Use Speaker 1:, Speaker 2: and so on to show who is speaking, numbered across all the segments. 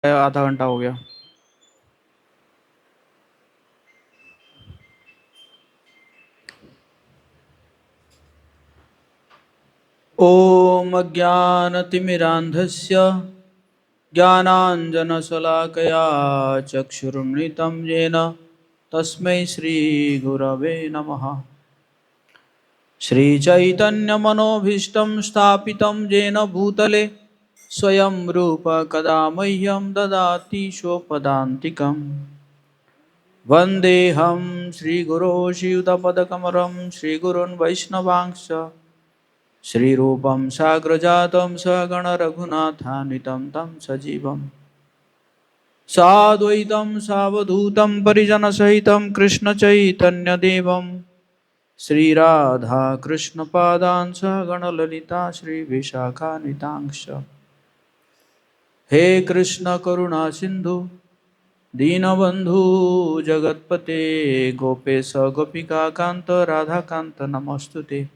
Speaker 1: आधा घंटा हो गया। ॐ अज्ञानतिमिरान्धस्य ज्ञानाञ्जनशलाकया चक्षुरुन्मिलितं येन तस्मै श्रीगुरवे नमः। श्रीचैतन्यमनोभीष्टं स्थापितं येन भूतले स्वयं रूप कदा मह्यं ददाति स्वपदान्तिकम्। वन्देऽहं श्रीगुरो श्रीयुतपदकमलं श्रीगुरुन् वैष्णवांश्च श्रीरूपं साग्रजातं सगणरघुनाथान्वितं तं सजीवं साद्वैतं सावधूतं परिजनसहितं कृष्णचैतन्यदेवं श्रीराधाकृष्णपादान् सगणललिता श्रीविशाखान्वितांश्च। हे कृष्ण करुणा सिन्धु दीनबन्धु जगत्पते गोपेश गोपिकान्त राधाकान्त नमोऽस्तुते।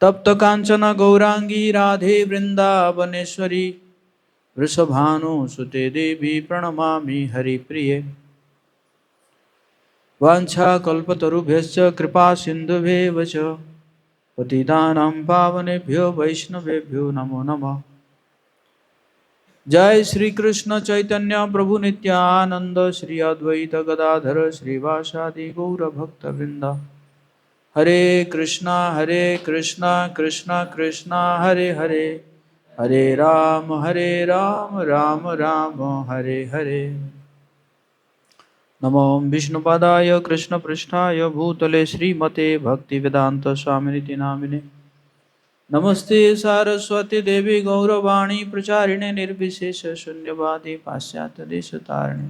Speaker 1: तप्त कांचन गौरांगी राधे वृंदावनेश्वरी वृषभानुसुते देवी प्रणमामि हरिप्रिये। वाञ्छाकल्पतरुभ्यश्च कृपा सिन्धुभ्येव च पतितानां पावनेभ्यो वैष्णवेभ्यो नमो नमः। जय श्री कृष्ण चैतन्य प्रभु नित्यानंद श्री अद्वैत गदाधर श्रीवासादि गौरभक्तवृंद। हरे कृष्णा कृष्णा कृष्णा हरे हरे, हरे राम राम राम हरे हरे। नमो विष्णुपादाय कृष्णपृष्ठाय भूतले श्रीमते भक्तिवेदांत स्वामिनिति नामिने। नमस्ते सारस्वती देवी गौरवाणी प्रचारिणे निर्विशेष शून्यवादी पाश्चात्य देशतारिणे।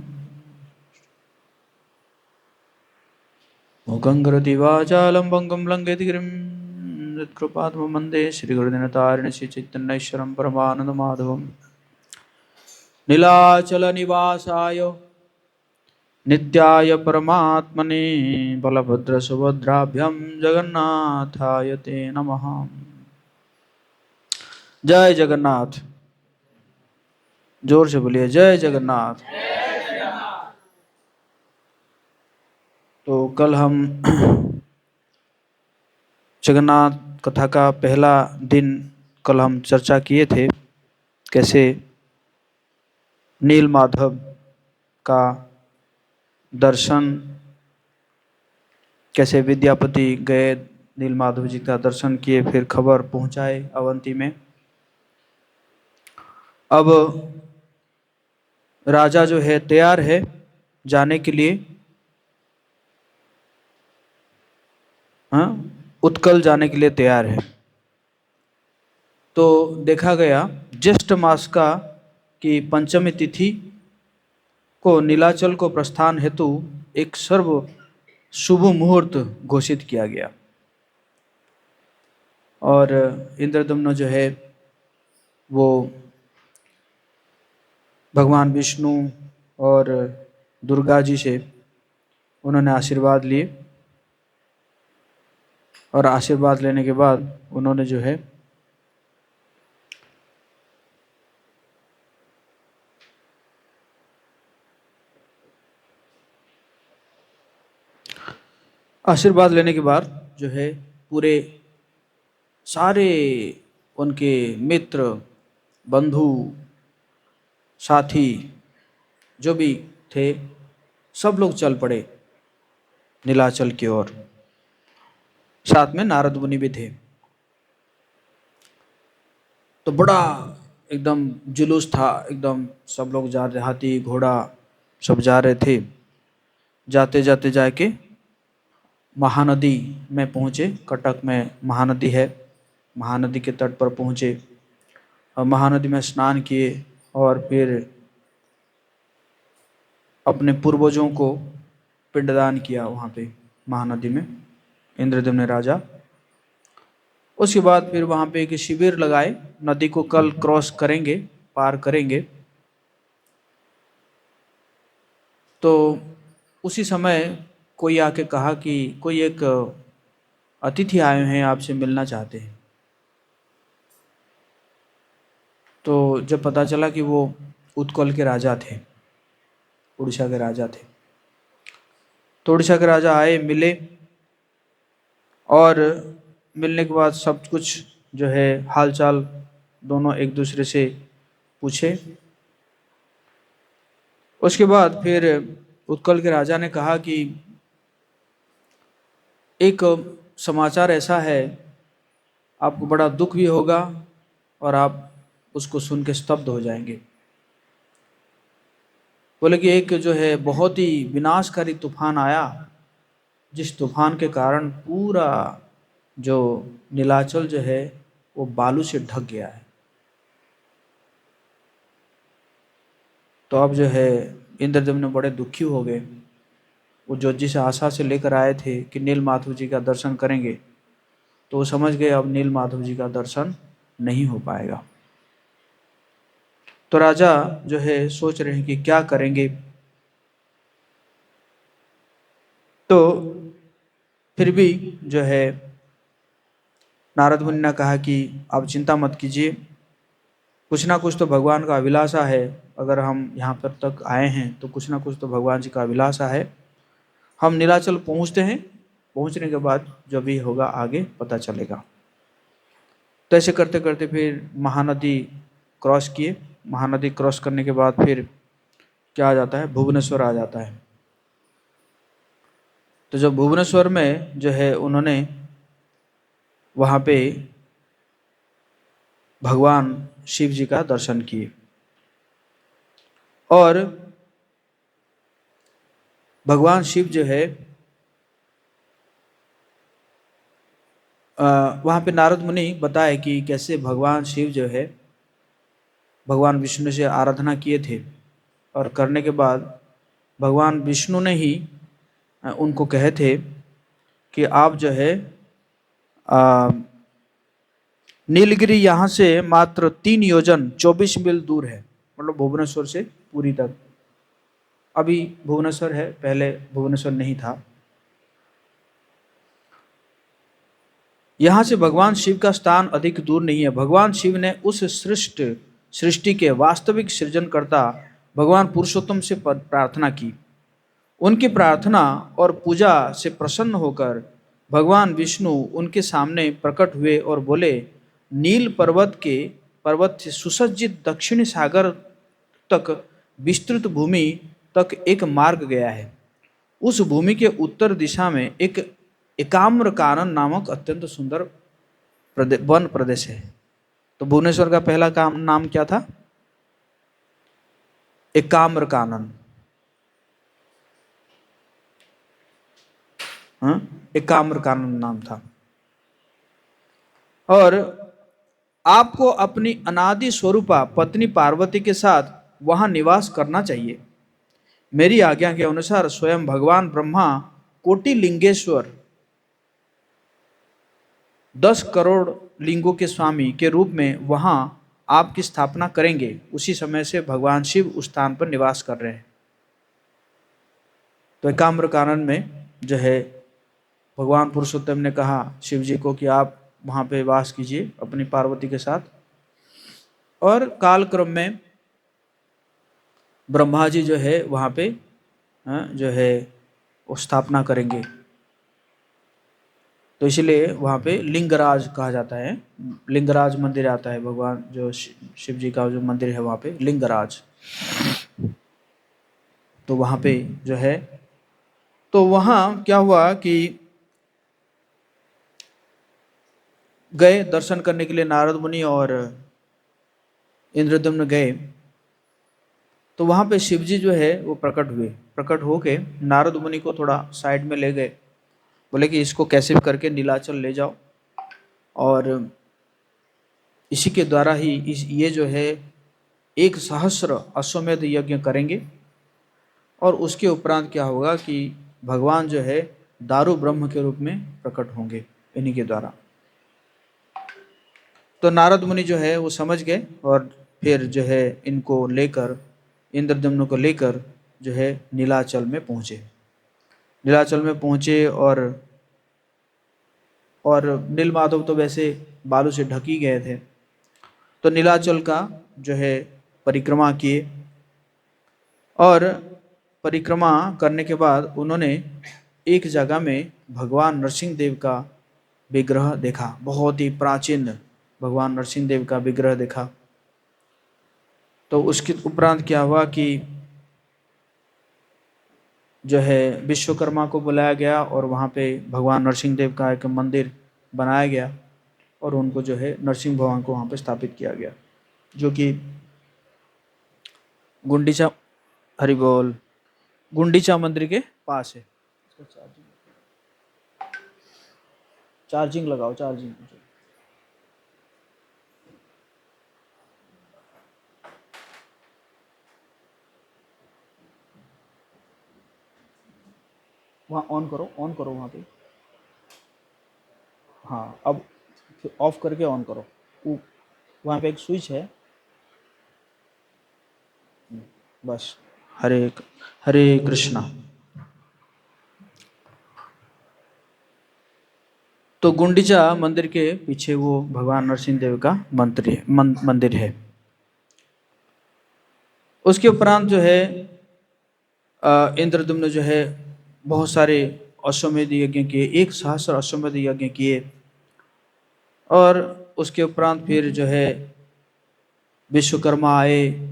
Speaker 1: मूकं करोति वाचालं पङ्गुं लङ्घयति गिरिं यत्कृपातमवन्दे श्रीगुरुदिनतारिणि श्रीचैतन्येश्वरं परमानन्दमाधवं। नीलाचलनिवासाय नित्याय परमात्मने बलभद्रसुभद्राभ्यां जगन्नाथाय ते नमः। जय जगन्नाथ। जोर से बोलिए जय जगन्नाथ। तो कल हम जगन्नाथ कथा का पहला दिन कल हम चर्चा किए थे, कैसे नील माधव का दर्शन, कैसे विद्यापति गए नील माधव जी का दर्शन किए, फिर खबर पहुंचाए अवंती में। अब राजा जो है तैयार है जाने के लिए, हाँ, उत्कल जाने के लिए तैयार है। तो देखा गया ज्येष्ठ मास का कि पंचमी तिथि को नीलाचल को प्रस्थान हेतु एक सर्व शुभ मुहूर्त घोषित किया गया। और इंद्रदम्न जो है वो भगवान विष्णु और दुर्गा जी से उन्होंने आशीर्वाद लिए, और आशीर्वाद लेने के बाद उन्होंने जो है आशीर्वाद लेने के बाद जो है पूरे सारे उनके मित्र बंधु साथी जो भी थे सब लोग चल पड़े नीलाचल की ओर। साथ में नारद मुनि भी थे। तो बड़ा एकदम जुलूस था, एकदम सब लोग जा रहे, हाथी घोड़ा सब जा रहे थे। जाते जाते जाके महानदी में पहुँचे। कटक में महानदी है, महानदी के तट पर पहुँचे और महानदी में स्नान किए और फिर अपने पूर्वजों को पिंडदान किया वहाँ पे महानदी में, इंद्रदम्न राजा। उसके बाद फिर वहाँ पे एक शिविर लगाए, नदी को कल क्रॉस करेंगे, पार करेंगे। तो उसी समय कोई आके कहा कि कोई एक अतिथि आए हैं, आपसे मिलना चाहते हैं। तो जब पता चला कि वो उत्कल के राजा थे, उड़ीसा के राजा थे। तो उड़ीसा के राजा आए, मिले, और मिलने के बाद सब कुछ जो है हालचाल दोनों एक दूसरे से पूछे। उसके बाद फिर उत्कल के राजा ने कहा कि एक समाचार ऐसा है, आपको बड़ा दुख भी होगा और आप उसको सुन के स्तब्ध हो जाएंगे। बोले कि एक जो है बहुत ही विनाशकारी तूफान आया, जिस तूफान के कारण पूरा जो नीलाचल जो है वो बालू से ढक गया है। तो अब जो है इंद्रदेव बड़े दुखी हो गए। वो जो जिस आशा से लेकर आए थे कि नील माधव जी का दर्शन करेंगे, तो वो समझ गए अब नील माधव जी का दर्शन नहीं हो पाएगा। तो राजा जो है सोच रहे हैं कि क्या करेंगे। तो फिर भी जो है नारद मुनि ने कहा कि आप चिंता मत कीजिए, कुछ ना कुछ तो भगवान का अभिलाषा है। अगर हम यहाँ पर तक आए हैं तो कुछ ना कुछ तो भगवान जी का अभिलाषा है। हम नीलाचल पहुँचते हैं, पहुँचने के बाद जो भी होगा आगे पता चलेगा। तो ऐसे करते करते फिर महानदी क्रॉस किए। महानदी क्रॉस करने के बाद फिर क्या आ जाता है, भुवनेश्वर आ जाता है। तो जब भुवनेश्वर में जो है उन्होंने वहाँ पे भगवान शिव जी का दर्शन किए, और भगवान शिव जो है वहाँ पे नारद मुनि बताए कि कैसे भगवान शिव जो है भगवान विष्णु से आराधना किए थे, और करने के बाद भगवान विष्णु ने ही उनको कहे थे कि आप जो है नीलगिरी यहाँ से मात्र 3 योजन 24 मील दूर है, मतलब भुवनेश्वर से पुरी तक। अभी भुवनेश्वर है, पहले भुवनेश्वर नहीं था। यहाँ से भगवान शिव का स्थान अधिक दूर नहीं है। भगवान शिव ने उस सृष्टि के वास्तविक सृजनकर्ता भगवान पुरुषोत्तम से प्रार्थना की। उनकी प्रार्थना और पूजा से प्रसन्न होकर भगवान विष्णु उनके सामने प्रकट हुए और बोले, नील पर्वत से सुसज्जित दक्षिणी सागर तक विस्तृत भूमि तक एक मार्ग गया है। उस भूमि के उत्तर दिशा में एक एकाम्र कानन नामक अत्यंत सुंदर वन प्रदेश है। तो भुवनेश्वर का पहला नाम क्या था? एकाम्र कानन। एकाम्र कानन नाम था। और आपको अपनी अनादि स्वरूपा पत्नी पार्वती के साथ वहां निवास करना चाहिए। मेरी आज्ञा के अनुसार स्वयं भगवान ब्रह्मा कोटि लिंगेश्वर 10 करोड़ लिंगों के स्वामी के रूप में वहां आपकी स्थापना करेंगे। उसी समय से भगवान शिव उस स्थान पर निवास कर रहे हैं। तो एकाम्र कानन में जो है भगवान पुरुषोत्तम ने कहा शिव जी को कि आप वहाँ पे वास कीजिए अपनी पार्वती के साथ। और कालक्रम में ब्रह्मा जी जो है वहाँ पे जो है वो स्थापना करेंगे। तो इसलिए वहाँ पे लिंगराज कहा जाता है। लिंगराज मंदिर आता है, भगवान जो शिव जी का जो मंदिर है वहाँ पे लिंगराज। तो वहाँ पे जो है, तो वहाँ क्या हुआ कि गए दर्शन करने के लिए नारद मुनि और इंद्रदम्न गए। तो वहाँ पे शिव जी जो है वो प्रकट हुए। प्रकट होके नारद मुनि को थोड़ा साइड में ले गए, बोले कि इसको कैसे भी करके नीलाचल ले जाओ, और इसी के द्वारा ही ये जो है 1 सहस्र अश्वमेध यज्ञ करेंगे। और उसके उपरांत क्या होगा कि भगवान जो है दारू ब्रह्म के रूप में प्रकट होंगे इन्हीं के द्वारा। तो नारद मुनि जो है वो समझ गए, और फिर जो है इनको लेकर इंद्रदम्न को लेकर जो है नीलाचल में पहुँचे। नीलाचल में पहुँचे, और नीलमाधव तो वैसे बालू से ढक ही गए थे। तो नीलाचल का जो है परिक्रमा किए, और परिक्रमा करने के बाद उन्होंने एक जगह में भगवान नरसिंह देव का विग्रह देखा, बहुत ही प्राचीन भगवान नरसिंह देव का विग्रह देखा। तो उसके उपरांत क्या हुआ कि जो है विश्वकर्मा को बुलाया गया और वहाँ पे भगवान नरसिंह देव का एक मंदिर बनाया गया और उनको जो है नरसिंह भगवान को वहाँ पे स्थापित किया गया, जो कि गुंडीचा, हरि बोल, गुंडीचा मंदिर के पास है। चार्जिंग लगाओ, चार्जिंग। वहाँ ऑन करो वहाँ पे। हाँ, अब ऑफ करके ऑन करो। वहाँ पे एक स्विच है, बस। हरे हरे कृष्णा। तो गुंडीचा मंदिर के पीछे वो भगवान नरसिंह देव का मंदिर है। उसके उपरांत जो है इंद्रद्युम्न जो है बहुत सारे अश्वमेध यज्ञ किए, 1,000 अश्वमेध यज्ञ किए। और उसके उपरांत फिर जो है विश्वकर्मा आए,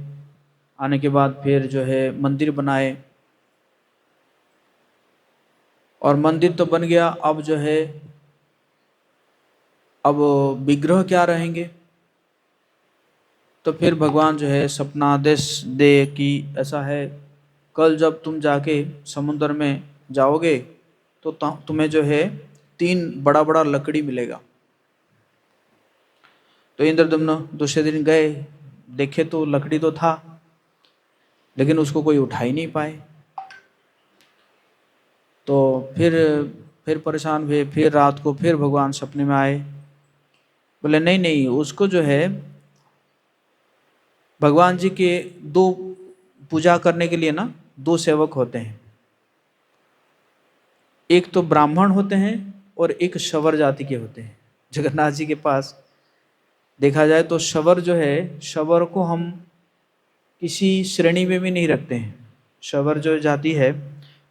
Speaker 1: आने के बाद फिर जो है मंदिर बनाए और मंदिर तो बन गया। अब जो है अब विग्रह क्या रहेंगे, तो फिर भगवान जो है सपना आदेश दे कि ऐसा है, कल जब तुम जाके समुद्र में जाओगे तो तुम्हें जो है 3 बड़ा बड़ा लकड़ी मिलेगा। तो इंद्रद्युम्न दूसरे दिन गए, देखे तो लकड़ी तो था लेकिन उसको कोई उठा ही नहीं पाए। तो फिर परेशान हुए, फिर रात को फिर भगवान सपने में आए, बोले नहीं नहीं, उसको जो है भगवान जी के 2 पूजा करने के लिए ना 2 सेवक होते हैं, एक तो ब्राह्मण होते हैं और एक शवर जाति के होते हैं। जगन्नाथ जी के पास देखा जाए तो शवर जो है, शवर को हम किसी श्रेणी में भी नहीं रखते हैं। शवर जो जाति है,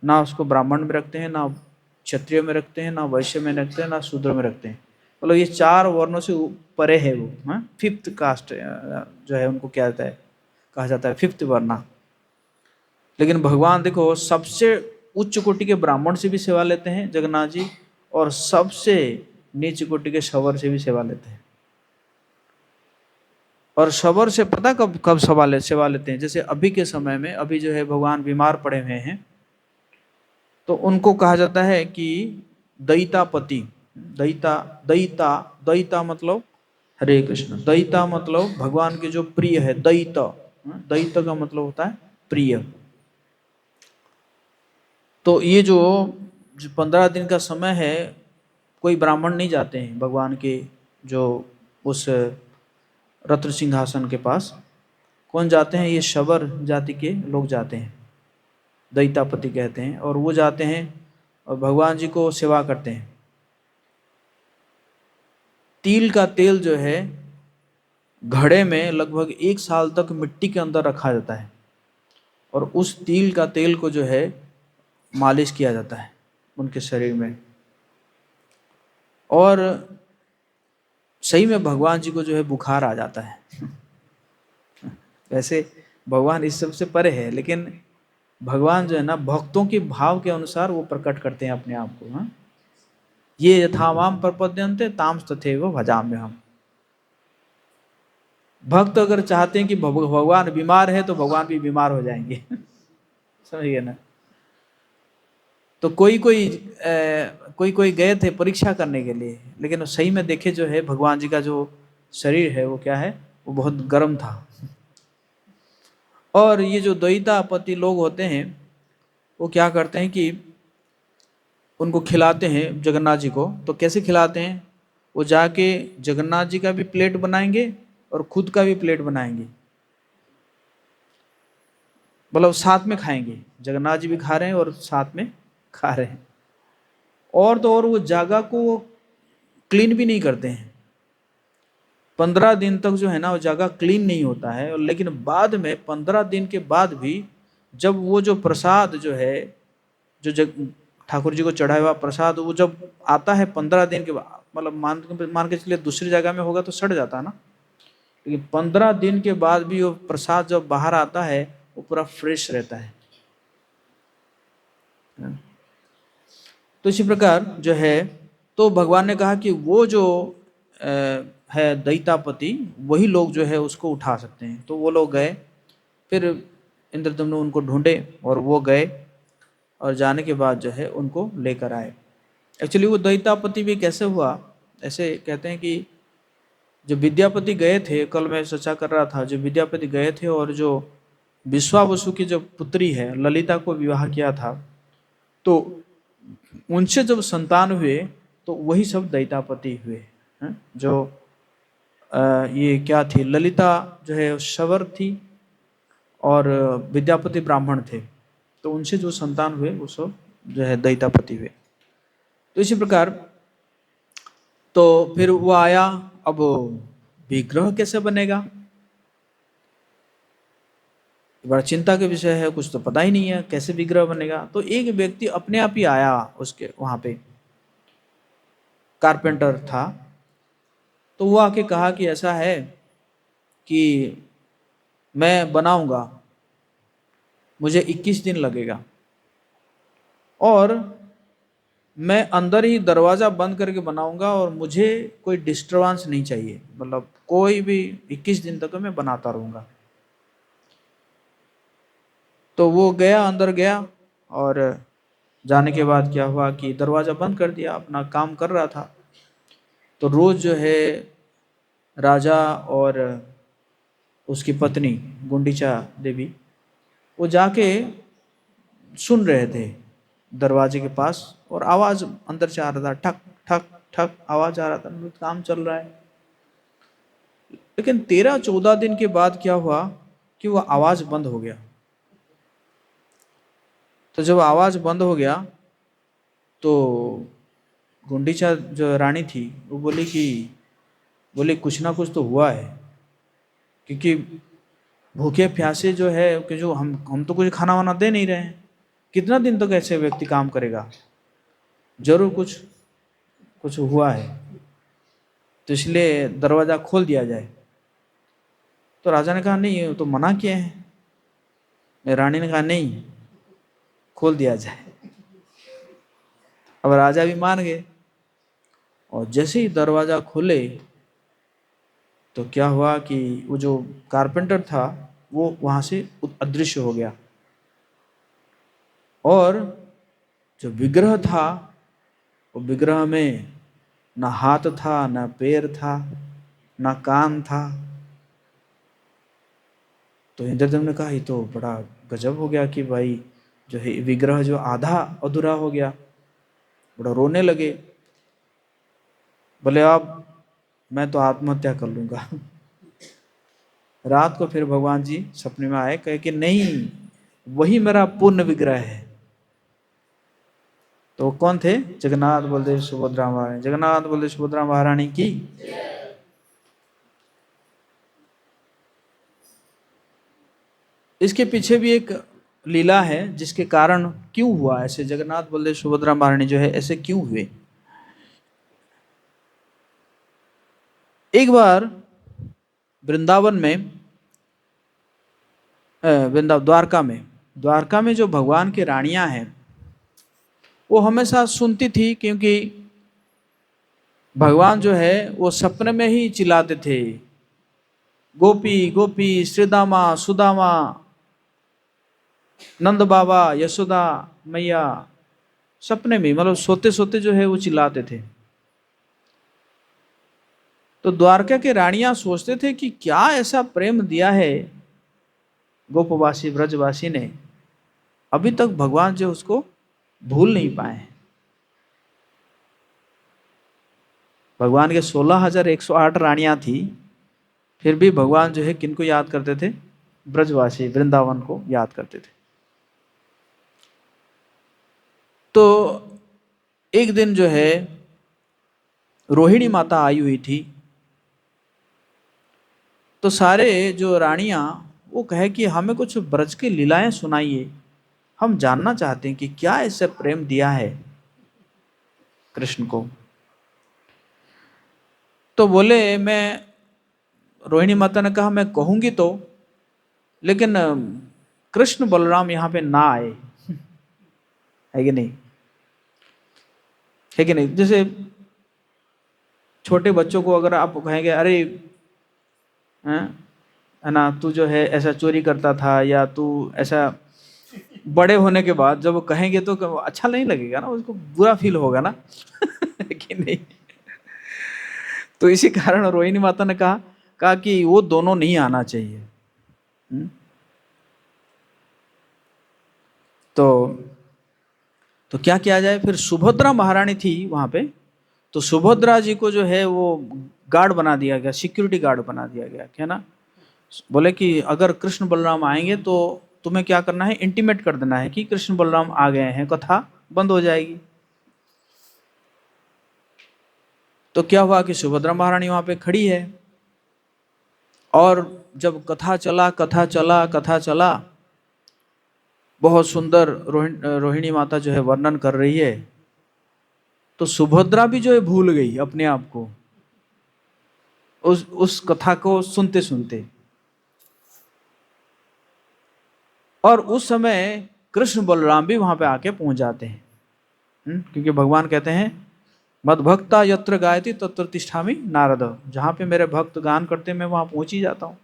Speaker 1: ना उसको ब्राह्मण में रखते हैं, ना क्षत्रिय में रखते हैं, ना वैश्य में रखते हैं, ना शूद्र में रखते हैं। मतलब ये 4 वर्णों से परे है वो, हाँ, 5th कास्ट जो है उनको क्या जाता है, कहा जाता है 5th वर्णा। लेकिन भगवान देखो सबसे उच्च कोटि के ब्राह्मण से भी सेवा लेते हैं जगन्नाथ जी, और सबसे नीच कोटि के शवर से भी सेवा लेते हैं। और शवर से पता कब कब सेवा लेते हैं, जैसे अभी के समय में, अभी जो है भगवान बीमार पड़े हुए हैं, तो उनको कहा जाता है कि दैतापति। दैता दैता दैता मतलब, हरे कृष्ण, दैता मतलब भगवान के जो प्रिय है, दैत, दैत का मतलब होता है प्रिय। तो ये जो 15 दिन का समय है, कोई ब्राह्मण नहीं जाते हैं भगवान के जो उस रत्न सिंहासन के पास। कौन जाते हैं, ये शबर जाति के लोग जाते हैं, दैतापति कहते हैं, और वो जाते हैं और भगवान जी को सेवा करते हैं। तिल का तेल जो है घड़े में लगभग 1 साल तक मिट्टी के अंदर रखा जाता है, और उस तिल का तेल को जो है मालिश किया जाता है उनके शरीर में, और सही में भगवान जी को जो है बुखार आ जाता है। वैसे भगवान इस सब से परे है, लेकिन भगवान जो है ना भक्तों के भाव के अनुसार वो प्रकट करते हैं अपने आप को। हाँ, ये यथावाम प्रपद्यन्ते ताम तथैव भजाम्य हम। भक्त अगर चाहते हैं कि भगवान बीमार है तो भगवान भी बीमार हो जाएंगे। समझिए ना। तो कोई गए थे परीक्षा करने के लिए, लेकिन सही में देखे जो है भगवान जी का जो शरीर है वो क्या है, वो बहुत गर्म था। और ये जो दैतापति लोग होते हैं वो क्या करते हैं कि उनको खिलाते हैं जगन्नाथ जी को। तो कैसे खिलाते हैं, वो जाके जगन्नाथ जी का भी प्लेट बनाएंगे और खुद का भी प्लेट बनाएंगे, मतलब साथ में खाएंगे, जगन्नाथ जी भी खा रहे हैं और साथ में खा रहे हैं। और तो और वो जगह को क्लीन भी नहीं करते हैं, 15 दिन तक जो है ना वो जगह क्लीन नहीं होता है। और लेकिन बाद में 15 दिन के बाद भी जब वो जो प्रसाद जो है, जो जग ठाकुर जी को चढ़ाया हुआ प्रसाद, वो जब आता है 15 दिन के बाद, मतलब मान के चलिए दूसरी जगह में होगा तो सड़ जाता है ना, लेकिन 15 दिन के बाद भी वो प्रसाद जब बाहर आता है वो पूरा फ्रेश रहता है। तो इसी प्रकार जो है, तो भगवान ने कहा कि वो जो है दैतापति, वही लोग जो है उसको उठा सकते हैं। तो वो लोग गए, फिर इंद्रदम्न ने उनको ढूंढे और वो गए, और जाने के बाद जो है उनको लेकर आए। एक्चुअली वो दैतापति भी कैसे हुआ, ऐसे कहते हैं कि जो विद्यापति गए थे, कल मैं चर्चा कर रहा था, जो विद्यापति गए थे और जो विश्वावसु की जो पुत्री है ललिता को विवाह किया था, तो उनसे जब संतान हुए तो वही सब दैतापति हुए हैं। जो ये क्या थी, ललिता जो है शवर थी और विद्यापति ब्राह्मण थे, तो उनसे जो संतान हुए वो सब जो है दैतापति हुए। तो इसी प्रकार तो फिर वो आया, अब विग्रह कैसे बनेगा, बड़ा चिंता के विषय है, कुछ तो पता ही नहीं है कैसे विग्रह बनेगा। तो एक व्यक्ति अपने आप ही आया उसके वहां पे, कारपेंटर था, तो वो आके कहा कि ऐसा है कि मैं बनाऊंगा, मुझे 21 दिन लगेगा, और मैं अंदर ही दरवाजा बंद करके बनाऊंगा, और मुझे कोई डिस्टर्बेंस नहीं चाहिए, मतलब कोई भी 21 दिन तक मैं बनाता रहूंगा। तो वो गया, अंदर गया, और जाने के बाद क्या हुआ कि दरवाजा बंद कर दिया, अपना काम कर रहा था। तो रोज जो है राजा और उसकी पत्नी गुंडीचा देवी वो जाके सुन रहे थे दरवाजे के पास, और आवाज अंदर से आ रहा था, ठक ठक ठक आवाज आ रहा था, मतलब काम चल रहा है। लेकिन 13-14 दिन के बाद क्या हुआ कि वो आवाज बंद हो गया। तो जब आवाज बंद हो गया तो गुंडीचा जो रानी थी वो बोली कुछ ना कुछ तो हुआ है, क्योंकि भूखे प्यासे जो है कि जो हम तो कुछ खाना वाना दे नहीं रहे हैं, कितना दिन तक ऐसे व्यक्ति काम करेगा, जरूर कुछ कुछ हुआ है, तो इसलिए दरवाजा खोल दिया जाए। तो राजा ने कहा नहीं, तो मना किए हैं। रानी ने कहा नहीं, खोल दिया जाए। अब राजा भी मान गए, और जैसे ही दरवाजा खोले तो क्या हुआ कि वो जो कारपेंटर था वो वहां से अदृश्य हो गया, और जो विग्रह था वो विग्रह में ना हाथ था, ना पैर था, ना कान था। तो इंद्रदेव ने कहा ये तो बड़ा गजब हो गया कि भाई जो है विग्रह जो आधा अधूरा हो गया। बड़ा रोने लगे, बोले अब मैं तो आत्महत्या कर लूंगा। रात को फिर भगवान जी सपने में आए, कहे कि नहीं, वही मेरा पूर्ण विग्रह है। तो कौन थे? जगन्नाथ बलदेव सुभद्रा महारानी। जगन्नाथ बलदेव सुभद्रा महारानी की। इसके पीछे भी एक लीला है, जिसके कारण क्यों हुआ ऐसे, जगन्नाथ बलदेव सुभद्रा महारानी जो है ऐसे क्यों हुए। एक बार वृंदावन में, द्वारका में जो भगवान की रानियां हैं वो हमेशा सुनती थी, क्योंकि भगवान जो है वो सपने में ही चिल्लाते थे, गोपी गोपी श्रीदामा सुदामा, नंद बाबा यशोदा मैया, सपने में, मतलब सोते सोते जो है वो चिल्लाते थे। तो द्वारका के रानियां सोचते थे कि क्या ऐसा प्रेम दिया है गोपवासी ब्रजवासी ने, अभी तक भगवान जो उसको भूल नहीं पाए। भगवान के 16,108 रानियां थी, फिर भी भगवान जो है किनको याद करते थे? ब्रजवासी वृंदावन को याद करते थे। तो एक दिन जो है रोहिणी माता आई हुई थी, तो सारे जो रानियां वो कहे कि हमें कुछ ब्रज की लीलाएं सुनाइए, हम जानना चाहते हैं कि क्या ऐसे प्रेम दिया है कृष्ण को। तो बोले, मैं, रोहिणी माता ने कहा, मैं कहूंगी तो, लेकिन कृष्ण बलराम यहाँ पे ना आए, है कि नहीं, है कि नहीं। जैसे छोटे बच्चों को अगर आप कहेंगे, अरे हैं, है ना, तू जो है ऐसा चोरी करता था, या तू ऐसा, बड़े होने के बाद जब वो कहेंगे तो अच्छा नहीं लगेगा ना, उसको बुरा फील होगा ना है कि नहीं। तो इसी कारण रोहिणी माता ने कहा कि वो दोनों नहीं आना चाहिए। तो क्या किया जाए फिर। सुभद्रा महारानी थी वहां पे, तो सुभद्रा जी को जो है वो गार्ड बना दिया गया, सिक्योरिटी गार्ड बना दिया गया, क्या ना। बोले कि अगर कृष्ण बलराम आएंगे तो तुम्हें क्या करना है, इंटीमेट कर देना है कि कृष्ण बलराम आ गए हैं, कथा बंद हो जाएगी। तो क्या हुआ कि सुभद्रा महारानी वहां पे खड़ी है, और जब कथा चला कथा चला कथा चला, बहुत सुंदर रोहिणी माता जो है वर्णन कर रही है, तो सुभद्रा भी जो है भूल गई अपने आप को उस कथा को सुनते सुनते। और उस समय कृष्ण बलराम भी वहां पे आके पहुंच जाते हैं। क्योंकि भगवान कहते हैं, मद भक्ता यत्र गायति तत्र तिष्ठामि नारद, जहां पे मेरे भक्त गान करते हैं मैं वहां पहुंच ही जाता हूं।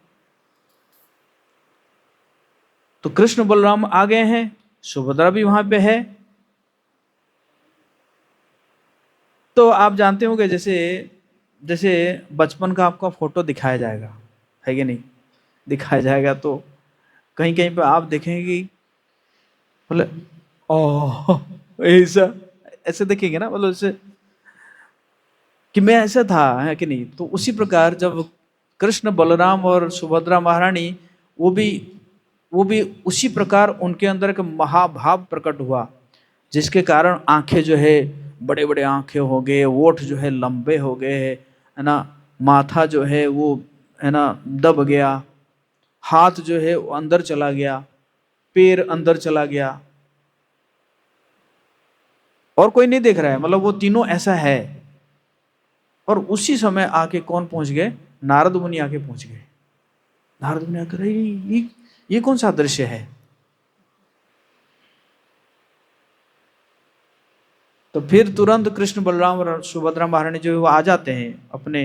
Speaker 1: तो कृष्ण बलराम आ गए हैं, सुभद्रा भी वहां पे है। तो आप जानते होंगे, जैसे जैसे बचपन का आपका फोटो दिखाया जाएगा, है कि नहीं, दिखाया जाएगा, तो कहीं कहीं पे आप देखेंगे कि बोले ओह ऐसा, ऐसे देखेंगे ना, मतलब ऐसे कि मैं ऐसा था, है कि नहीं। तो उसी प्रकार जब कृष्ण बलराम और सुभद्रा महारानी, वो भी वो भी उसी प्रकार उनके अंदर एक महाभाव प्रकट हुआ, जिसके कारण आंखें जो है बड़े बड़े आंखें हो गए, ओठ जो है लंबे हो गए, है ना, माथा जो है वो, है ना, दब गया, हाथ जो है वो अंदर चला गया, पैर अंदर चला गया, और कोई नहीं देख रहा है, मतलब वो तीनों ऐसा है। और उसी समय आके कौन पहुंच गए, नारद मुनि आके पहुंच गए। नारद मुनि आकर, ये कौन सा दृश्य है। तो फिर तुरंत कृष्ण बलराम और सुभद्रा महारानी जो है वो आ जाते हैं, अपने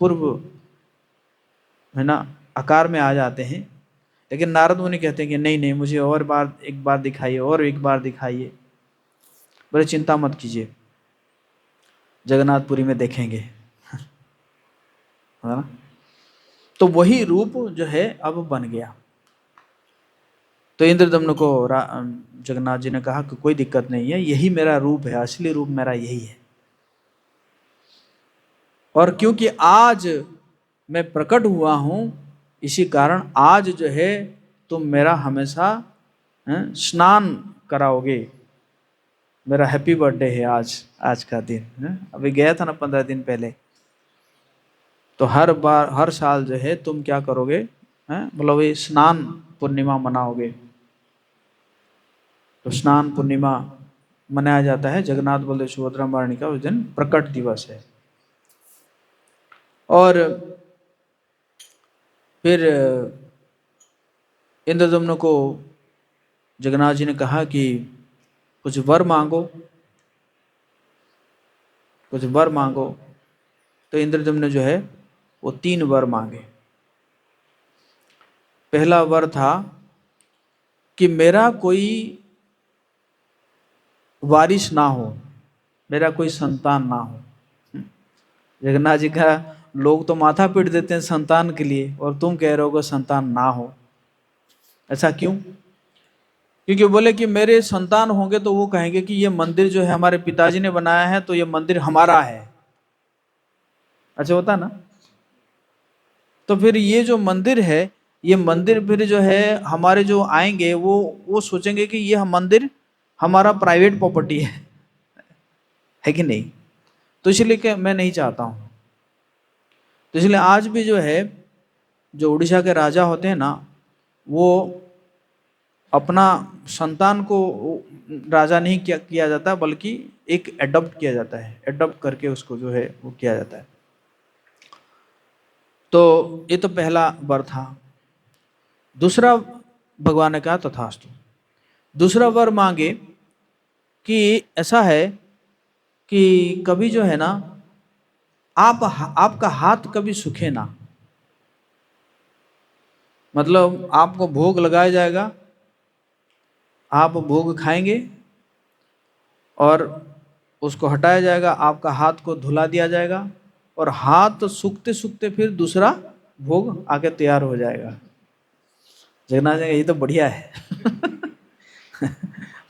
Speaker 1: पूर्व, है ना, आकार में आ जाते हैं। लेकिन नारद मुनि कहते हैं कि नहीं नहीं, मुझे और बार, एक बार दिखाइए, और एक बार दिखाइए। बोले चिंता मत कीजिए, जगन्नाथपुरी में देखेंगे, है ना। तो वही रूप जो है अब बन गया। तो इंद्रदम्न को जगन्नाथ जी ने कहा कि कोई दिक्कत नहीं है, यही मेरा रूप है, असली रूप मेरा यही है। और क्योंकि आज मैं प्रकट हुआ हूं, इसी कारण आज जो है तुम मेरा हमेशा स्नान कराओगे। मेरा हैप्पी बर्थडे है आज, आज का दिन है? अभी गया था ना 15 दिन पहले। तो हर बार, हर साल जो है तुम क्या करोगे, मतलब ये स्नान पूर्णिमा मनाओगे। तो स्नान पूर्णिमा मनाया जाता है, जगन्नाथ बलदेव सुभद्रा महारानी का उस दिन प्रकट दिवस है। और फिर इंद्रदम्न को जगन्नाथ जी ने कहा कि कुछ वर मांगो, कुछ वर मांगो। तो इंद्रदम्न जो है वो 3 वर मांगे। पहला वर था कि मेरा कोई वारिस ना हो, मेरा कोई संतान ना हो। जगन्नाथ जी का, लोग तो माथा पीट देते हैं संतान के लिए, और तुम कह रहे हो कि संतान ना हो। ऐसा क्यों? क्योंकि बोले कि मेरे संतान होंगे तो वो कहेंगे कि ये मंदिर जो है हमारे पिताजी ने बनाया है, तो ये मंदिर हमारा है। अच्छा होता ना। तो फिर ये जो मंदिर है, ये मंदिर फिर जो है हमारे जो आएंगे वो सोचेंगे कि ये मंदिर हमारा प्राइवेट प्रॉपर्टी है कि नहीं। तो इसलिए कि मैं नहीं चाहता हूँ। तो इसलिए आज भी जो है, जो उड़ीसा के राजा होते हैं ना, वो अपना संतान को राजा नहीं किया जाता, बल्कि एक एडॉप्ट किया जाता है, एडॉप्ट करके उसको जो है वो किया जाता है। तो ये तो पहला वर था। दूसरा भगवान ने कहा तथास्तु। दूसरा वर मांगे कि ऐसा है कि कभी जो है ना आपका हाथ कभी सूखे ना, मतलब आपको भोग लगाया जाएगा, आप भोग खाएंगे और उसको हटाया जाएगा, आपका हाथ को धुला दिया जाएगा और हाथ सूखते सूखते फिर दूसरा भोग आके तैयार हो जाएगा। जगन्नाथ जी ये तो बढ़िया है।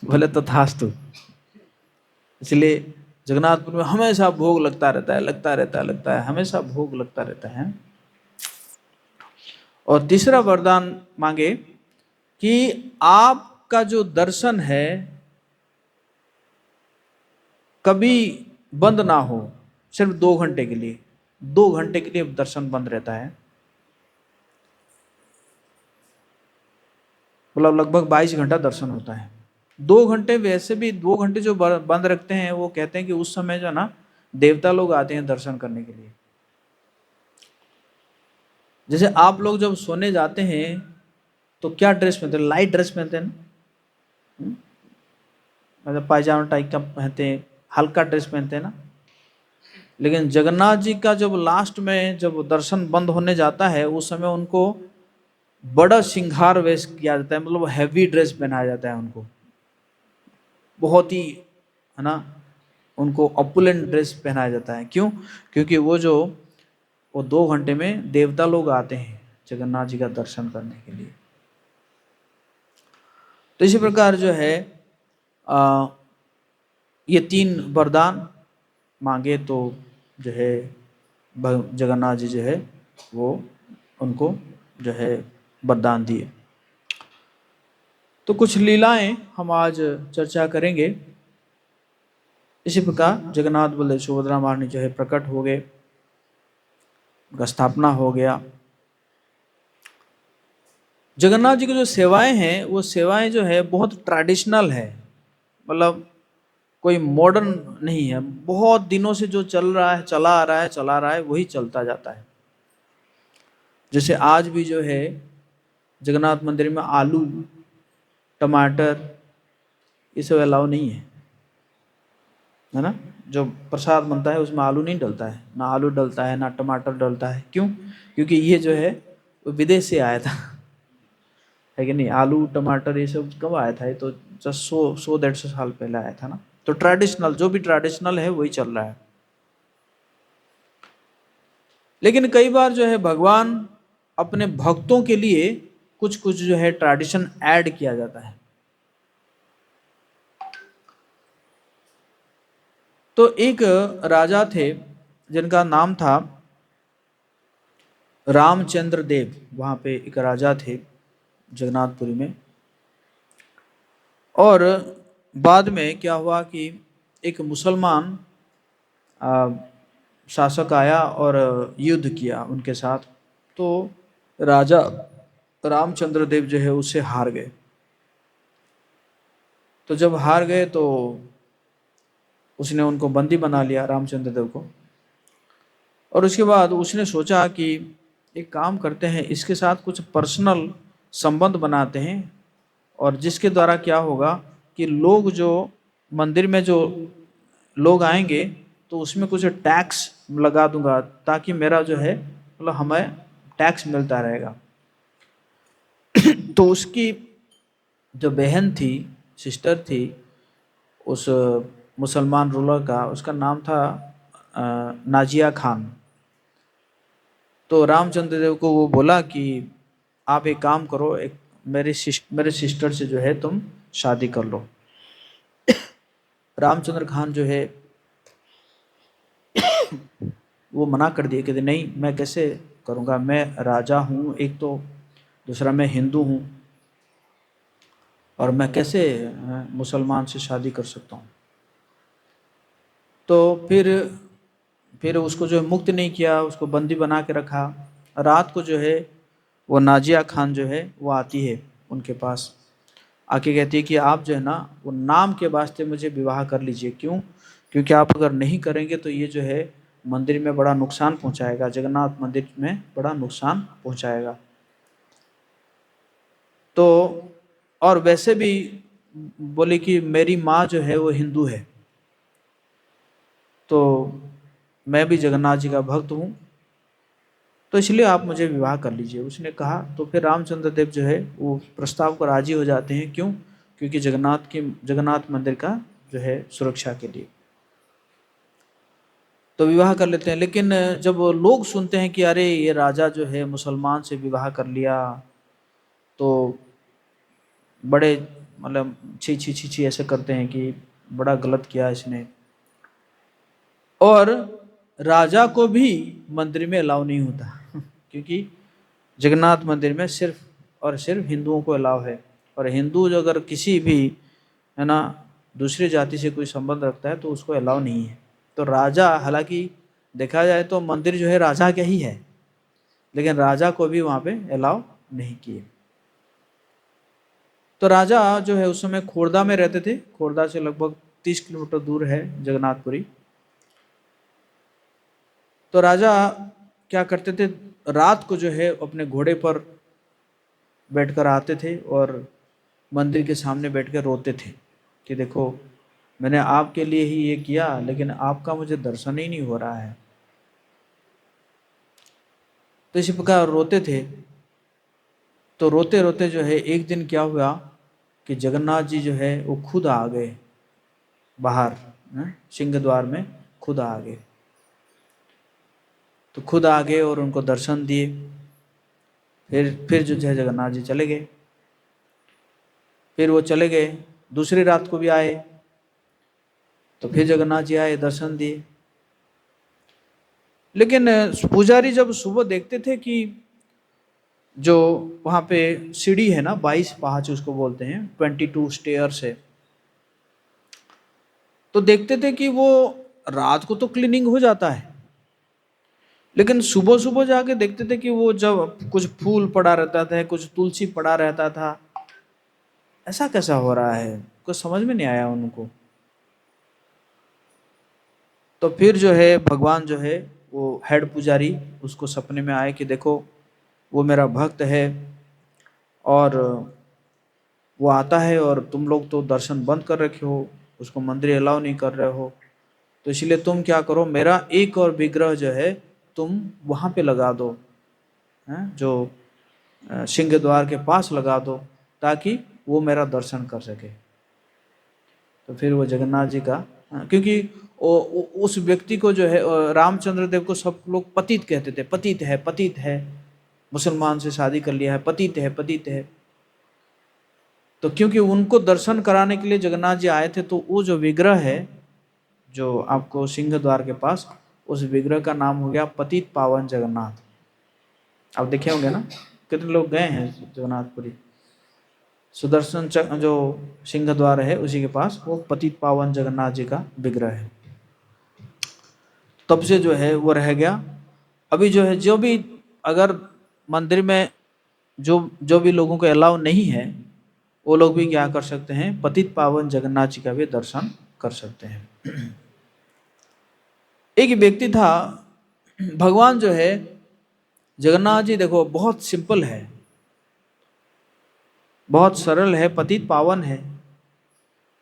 Speaker 1: बोले तथास्तु। इसलिए जगन्नाथपुर में हमेशा भोग लगता रहता है, लगता रहता है, लगता है, हमेशा भोग लगता रहता है। और तीसरा वरदान मांगे कि आपका जो दर्शन है कभी बंद ना हो, सिर्फ 2 घंटे के लिए, 2 घंटे के लिए दर्शन बंद रहता है। मतलब लगभग 22 घंटा दर्शन होता है। 2 घंटे, वैसे भी 2 घंटे जो बंद रखते हैं वो कहते हैं कि उस समय जो ना देवता लोग आते हैं दर्शन करने के लिए। जैसे आप लोग जब सोने जाते हैं तो क्या ड्रेस पहनते हैं? लाइट ड्रेस पहनते हैं ना, मतलब पायजामा टाइप का पहनते हैं, हल्का ड्रेस पहनते हैं ना। लेकिन जगन्नाथ जी का जब लास्ट में जब दर्शन बंद होने जाता है उस समय उनको बड़ा श्रृंगार वेश किया जाता है, मतलब हैवी ड्रेस पहनाया जाता है उनको, बहुत ही, है ना, उनको ऑपुलेंट ड्रेस पहनाया जाता है। क्यों? क्योंकि वो 2 घंटे में देवता लोग आते हैं जगन्नाथ जी का दर्शन करने के लिए। तो इसी प्रकार जो है ये 3 वरदान मांगे तो जो है जगन्नाथ जी जो है वो उनको जो है वरदान दिए। तो कुछ लीलाएं हम आज चर्चा करेंगे। इसी प्रकार जगन्नाथ बलदेव सुभद्रा महारानी जो है प्रकट हो गए, उनका स्थापना हो गया। जगन्नाथ जी की जो सेवाएं हैं वो सेवाएं जो है बहुत ट्रेडिशनल है, मतलब कोई मॉडर्न नहीं है। बहुत दिनों से जो चल रहा है, चला आ रहा है, चला आ रहा है, वही चलता जाता है। जैसे आज भी जो है जगन्नाथ मंदिर में आलू, टमाटर ये सब अलाउ नहीं है ना। जो प्रसाद बनता है उसमें आलू नहीं डलता है, ना आलू डलता है, ना टमाटर डलता है। क्यों? क्योंकि ये जो है वो विदेश से आया था, है कि नहीं। आलू टमाटर ये सब कब आया था? ये तो जस्ट 100-150 साल पहले आया था ना। तो ट्रेडिशनल, जो भी ट्रेडिशनल है वही चल रहा है। लेकिन कई बार जो है भगवान अपने भक्तों के लिए कुछ कुछ जो है ट्रेडिशन ऐड किया जाता है। तो एक राजा थे जिनका नाम था रामचंद्र देव। वहाँ पे एक राजा थे जगन्नाथपुरी में। और बाद में क्या हुआ कि एक मुसलमान शासक आया और युद्ध किया उनके साथ। तो राजा रामचंद्र देव जो है उससे हार गए। तो जब हार गए तो उसने उनको बंदी बना लिया, रामचंद्र देव को। और उसके बाद उसने सोचा कि एक काम करते हैं, इसके साथ कुछ पर्सनल संबंध बनाते हैं, और जिसके द्वारा क्या होगा कि लोग जो मंदिर में जो लोग आएंगे तो उसमें कुछ टैक्स लगा दूंगा, ताकि मेरा जो है मतलब हमें टैक्स मिलता रहेगा। तो उसकी जो बहन थी, सिस्टर थी उस मुसलमान रूलर का, उसका नाम था नाजिया खान। तो रामचंद्र देव को वो बोला कि आप एक काम करो, एक मेरे सिस्टर से जो है तुम शादी कर लो। रामचंद्र खान जो है वो मना कर दिए कि नहीं, मैं कैसे करूँगा, मैं राजा हूँ एक तो, दूसरा मैं हिंदू हूँ, और मैं कैसे मुसलमान से शादी कर सकता हूँ। तो फिर उसको जो है मुक्त नहीं किया, उसको बंदी बना के रखा। रात को जो है वो नाजिया खान जो है वो आती है उनके पास, आके कहती है कि आप जो है ना वो नाम के वास्ते मुझे विवाह कर लीजिए। क्यों? क्योंकि आप अगर नहीं करेंगे तो ये जो है मंदिर में बड़ा नुकसान पहुंचाएगा, जगन्नाथ मंदिर में बड़ा नुकसान पहुंचाएगा। तो और वैसे भी बोले कि मेरी माँ जो है वो हिंदू है, तो मैं भी जगन्नाथ जी का भक्त हूँ, तो इसलिए आप मुझे विवाह कर लीजिए। उसने कहा तो फिर रामचंद्र देव जो है वो प्रस्ताव को राजी हो जाते हैं। क्यों? क्योंकि जगन्नाथ मंदिर का जो है सुरक्षा के लिए। तो विवाह कर लेते हैं। लेकिन जब वो लोग सुनते हैं कि अरे ये राजा जो है मुसलमान से विवाह कर लिया, तो बड़े मतलब छी छी छी छी ऐसे करते हैं कि बड़ा गलत किया इसने। और राजा को भी मंदिर में अलाउ नहीं होता क्योंकि जगन्नाथ मंदिर में सिर्फ और सिर्फ हिंदुओं को अलाउ है। और हिंदू जो अगर किसी भी है ना दूसरी जाति से कोई संबंध रखता है तो उसको अलाउ नहीं है। तो राजा, हालांकि देखा जाए तो मंदिर जो है राजा का ही है, लेकिन राजा को भी वहाँ पे अलाउ नहीं किए। तो राजा जो है उस समय खोरदा में रहते थे। खोरदा से लगभग 30 किलोमीटर दूर है जगन्नाथपुरी। तो राजा क्या करते थे, रात को जो है अपने घोड़े पर बैठकर आते थे और मंदिर के सामने बैठकर रोते थे कि देखो मैंने आपके लिए ही ये किया, लेकिन आपका मुझे दर्शन ही नहीं हो रहा है। तो इसी प्रकार रोते थे। तो रोते रोते जो है एक दिन क्या हुआ कि जगन्नाथ जी जो है वो खुद आ गए बाहर, सिंह द्वार में खुद आ गए। तो खुद आ गए और उनको दर्शन दिए। फिर जो है जगन्नाथ जी चले गए। फिर वो चले गए, दूसरी रात को भी आए, तो फिर जगन्नाथ जी आए, दर्शन दिए। लेकिन पुजारी जब सुबह देखते थे कि जो वहाँ पे सीढ़ी है ना, 22 पहाच उसको बोलते हैं, 22 स्टेयर्स है, तो देखते थे कि वो रात को तो क्लीनिंग हो जाता है, लेकिन सुबह सुबह जाके देखते थे कि वो जब कुछ फूल पड़ा रहता था, कुछ तुलसी पड़ा रहता था। ऐसा कैसा हो रहा है, कुछ समझ में नहीं आया उनको। तो फिर जो है भगवान जो है वो हेड पुजारी उसको सपने में आए कि देखो वो मेरा भक्त है और वो आता है और तुम लोग तो दर्शन बंद कर रखे हो, उसको मंदिर अलाउ नहीं कर रहे हो, तो इसलिए तुम क्या करो, मेरा एक और विग्रह जो है तुम वहाँ पे लगा दो, जो सिंह द्वार के पास लगा दो, ताकि वो मेरा दर्शन कर सके। तो फिर वो जगन्नाथ जी का, क्योंकि उस व्यक्ति को जो है रामचंद्र देव को सब लोग पतित कहते थे, पतित है, पतित है, मुसलमान से शादी कर लिया है, पतित है, पतित है। तो क्योंकि उनको दर्शन कराने के लिए जगन्नाथ जी आए थे, तो वो जो विग्रह है जो आपको सिंह द्वार के पास, उस विग्रह का नाम हो गया पतित पावन जगन्नाथ। आप देखे होंगे ना, कितने लोग गए हैं जगन्नाथपुरी। सुदर्शन चक्र जो सिंह द्वार है उसी के पास वो पतित पावन जगन्नाथ जी का विग्रह है। तब से जो है वो रह गया। अभी जो है जो भी अगर मंदिर में जो जो भी लोगों को अलाउ नहीं है, वो लोग भी क्या कर सकते हैं, पतित पावन जगन्नाथ जी का भी दर्शन कर सकते हैं। एक व्यक्ति था, भगवान जो है जगन्नाथ जी देखो बहुत सिंपल है, बहुत सरल है, पतित पावन है,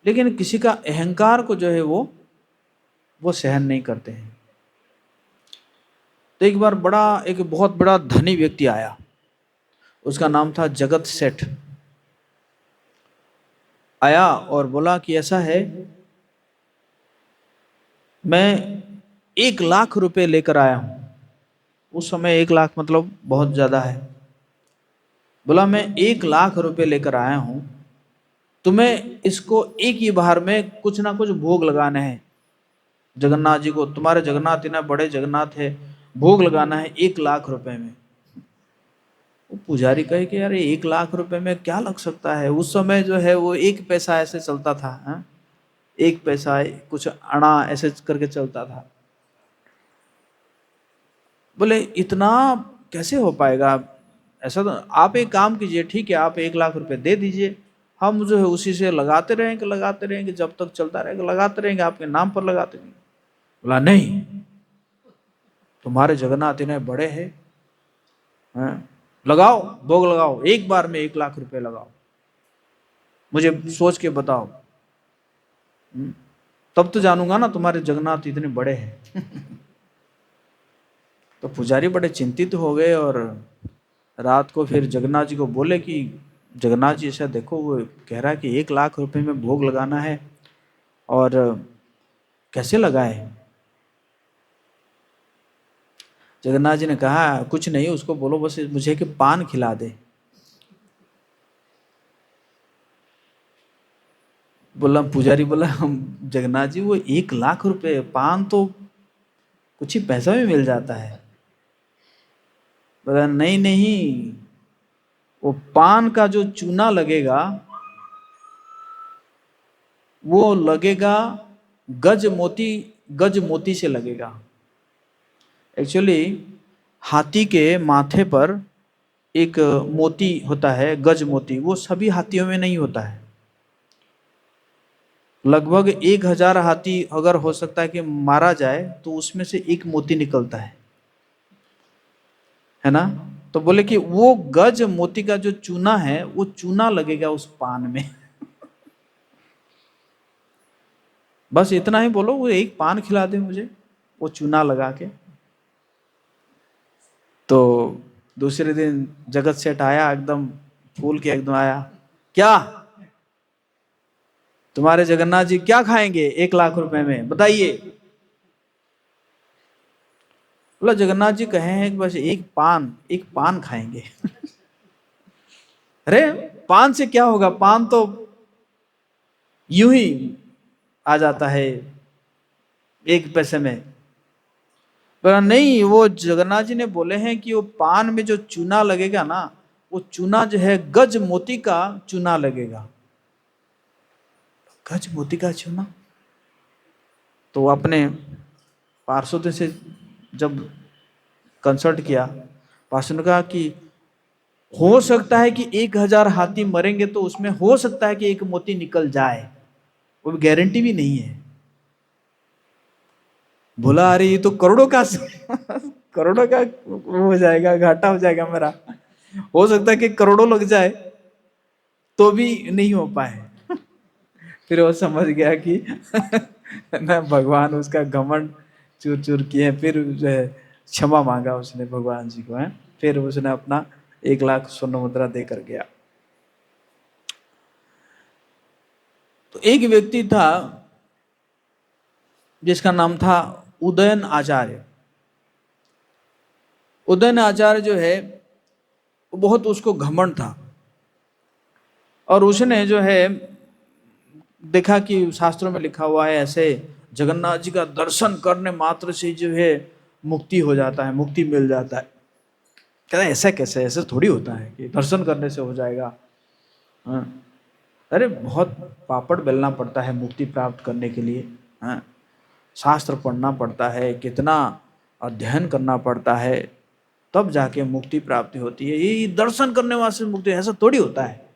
Speaker 1: लेकिन किसी का अहंकार को जो है वो सहन नहीं करते हैं। तो एक बार एक बहुत बड़ा धनी व्यक्ति आया, उसका नाम था जगत सेठ। आया और बोला कि ऐसा है, मैं 1 लाख रुपए लेकर आया हूं। उस समय 1 लाख मतलब बहुत ज्यादा है। बोला मैं 1 लाख रुपए लेकर आया हूं, तुम्हें इसको एक ही बार में कुछ ना कुछ भोग लगाना है जगन्नाथ जी को, तुम्हारे जगन्नाथ इतना बड़े जगन्नाथ है, भोग लगाना है 1 लाख रुपए में। वो पुजारी कहे कि यार 1 लाख रुपए में क्या लग सकता है। उस समय जो है वो 1 पैसा ऐसे चलता था, 1 पैसा कुछ अना ऐसे करके चलता था। बोले इतना कैसे हो पाएगा, ऐसा तो आप एक काम कीजिए, ठीक है आप 1 लाख रुपए दे दीजिए, हम जो है उसी से लगाते रहेंगे, जब तक चलता रहेगा लगाते रहेंगे, आपके नाम पर लगाते रहेंगे। बोला नहीं, तुम्हारे जगन्नाथ इतने बड़े हैं, लगाओ, भोग लगाओ, एक बार में 1 लाख रुपए लगाओ, मुझे सोच के बताओ, तब तो जानूंगा ना तुम्हारे जगन्नाथ इतने बड़े हैं। तो पुजारी बड़े चिंतित हो गए और रात को फिर जगन्नाथ जी को बोले कि जगन्नाथ जी ऐसा देखो, वो कह रहा है कि 1 लाख रुपए में भोग लगाना है और कैसे लगाए। जगन्नाथ जी ने कहा कुछ नहीं, उसको बोलो बस मुझे कि पान खिला दे। बोला पुजारी, बोला हम जगन्नाथ जी वो 1 लाख रुपए, पान तो कुछ ही पैसा में मिल जाता है। बोला नहीं नहीं, वो पान का जो चूना लगेगा वो लगेगा गज मोती से लगेगा। एक्चुअली हाथी के माथे पर एक मोती होता है, गज मोती, वो सभी हाथियों में नहीं होता है। लगभग 1000 हाथी अगर हो सकता है कि मारा जाए तो उसमें से एक मोती निकलता है ना। तो बोले कि वो गज मोती का जो चूना है वो चूना लगेगा उस पान में। बस इतना ही बोलो, वो एक पान खिला दे मुझे वो चूना लगा के। तो दूसरे दिन जगत सेठ आया, एकदम फूल के एकदम आया, क्या तुम्हारे जगन्नाथ जी क्या खाएंगे 1 लाख रुपए में, बताइए। बोला जगन्नाथ जी कहे हैं कि बस एक पान खाएंगे। अरे पान से क्या होगा, पान तो यूं ही आ जाता है 1 पैसे में। बोला नहीं, वो जगन्नाथ जी ने बोले हैं कि वो पान में जो चूना लगेगा ना, वो चूना जो है गज मोती का चूना लगेगा। गज मोती का चूना। तो अपने पार्षदों से जब कंसल्ट किया, पार्षद ने कहा कि हो सकता है कि 1000 हाथी मरेंगे तो उसमें हो सकता है कि एक मोती निकल जाए, वो गारंटी भी नहीं है। बोला अरे ये तो करोड़ों का करोड़ों का हो जाएगा, घाटा हो जाएगा मेरा, हो सकता है कि करोड़ों लग जाए तो भी नहीं हो पाए। फिर वो समझ गया कि ना भगवान उसका घमंड चूर चूर किए। फिर जो है क्षमा मांगा उसने भगवान जी को, है। फिर उसने अपना 1 लाख स्वर्ण मुद्रा देकर गया। तो एक व्यक्ति था जिसका नाम था उदयन आचार्य। उदयन आचार्य जो है बहुत उसको घमंड था, और उसने जो है देखा कि शास्त्रों में लिखा हुआ है ऐसे जगन्नाथ जी का दर्शन करने मात्र से जो है मुक्ति हो जाता है, मुक्ति मिल जाता है। कहता है ऐसा कैसे, ऐसे थोड़ी होता है कि दर्शन करने से हो जाएगा। हाँ। अरे बहुत पापड़ बेलना पड़ता है मुक्ति प्राप्त करने के लिए। हाँ। शास्त्र पढ़ना पड़ता है, कितना अध्ययन करना पड़ता है, तब जाके मुक्ति प्राप्ति होती है। ये दर्शन करने वाले मुक्ति, ऐसा थोड़ी होता है।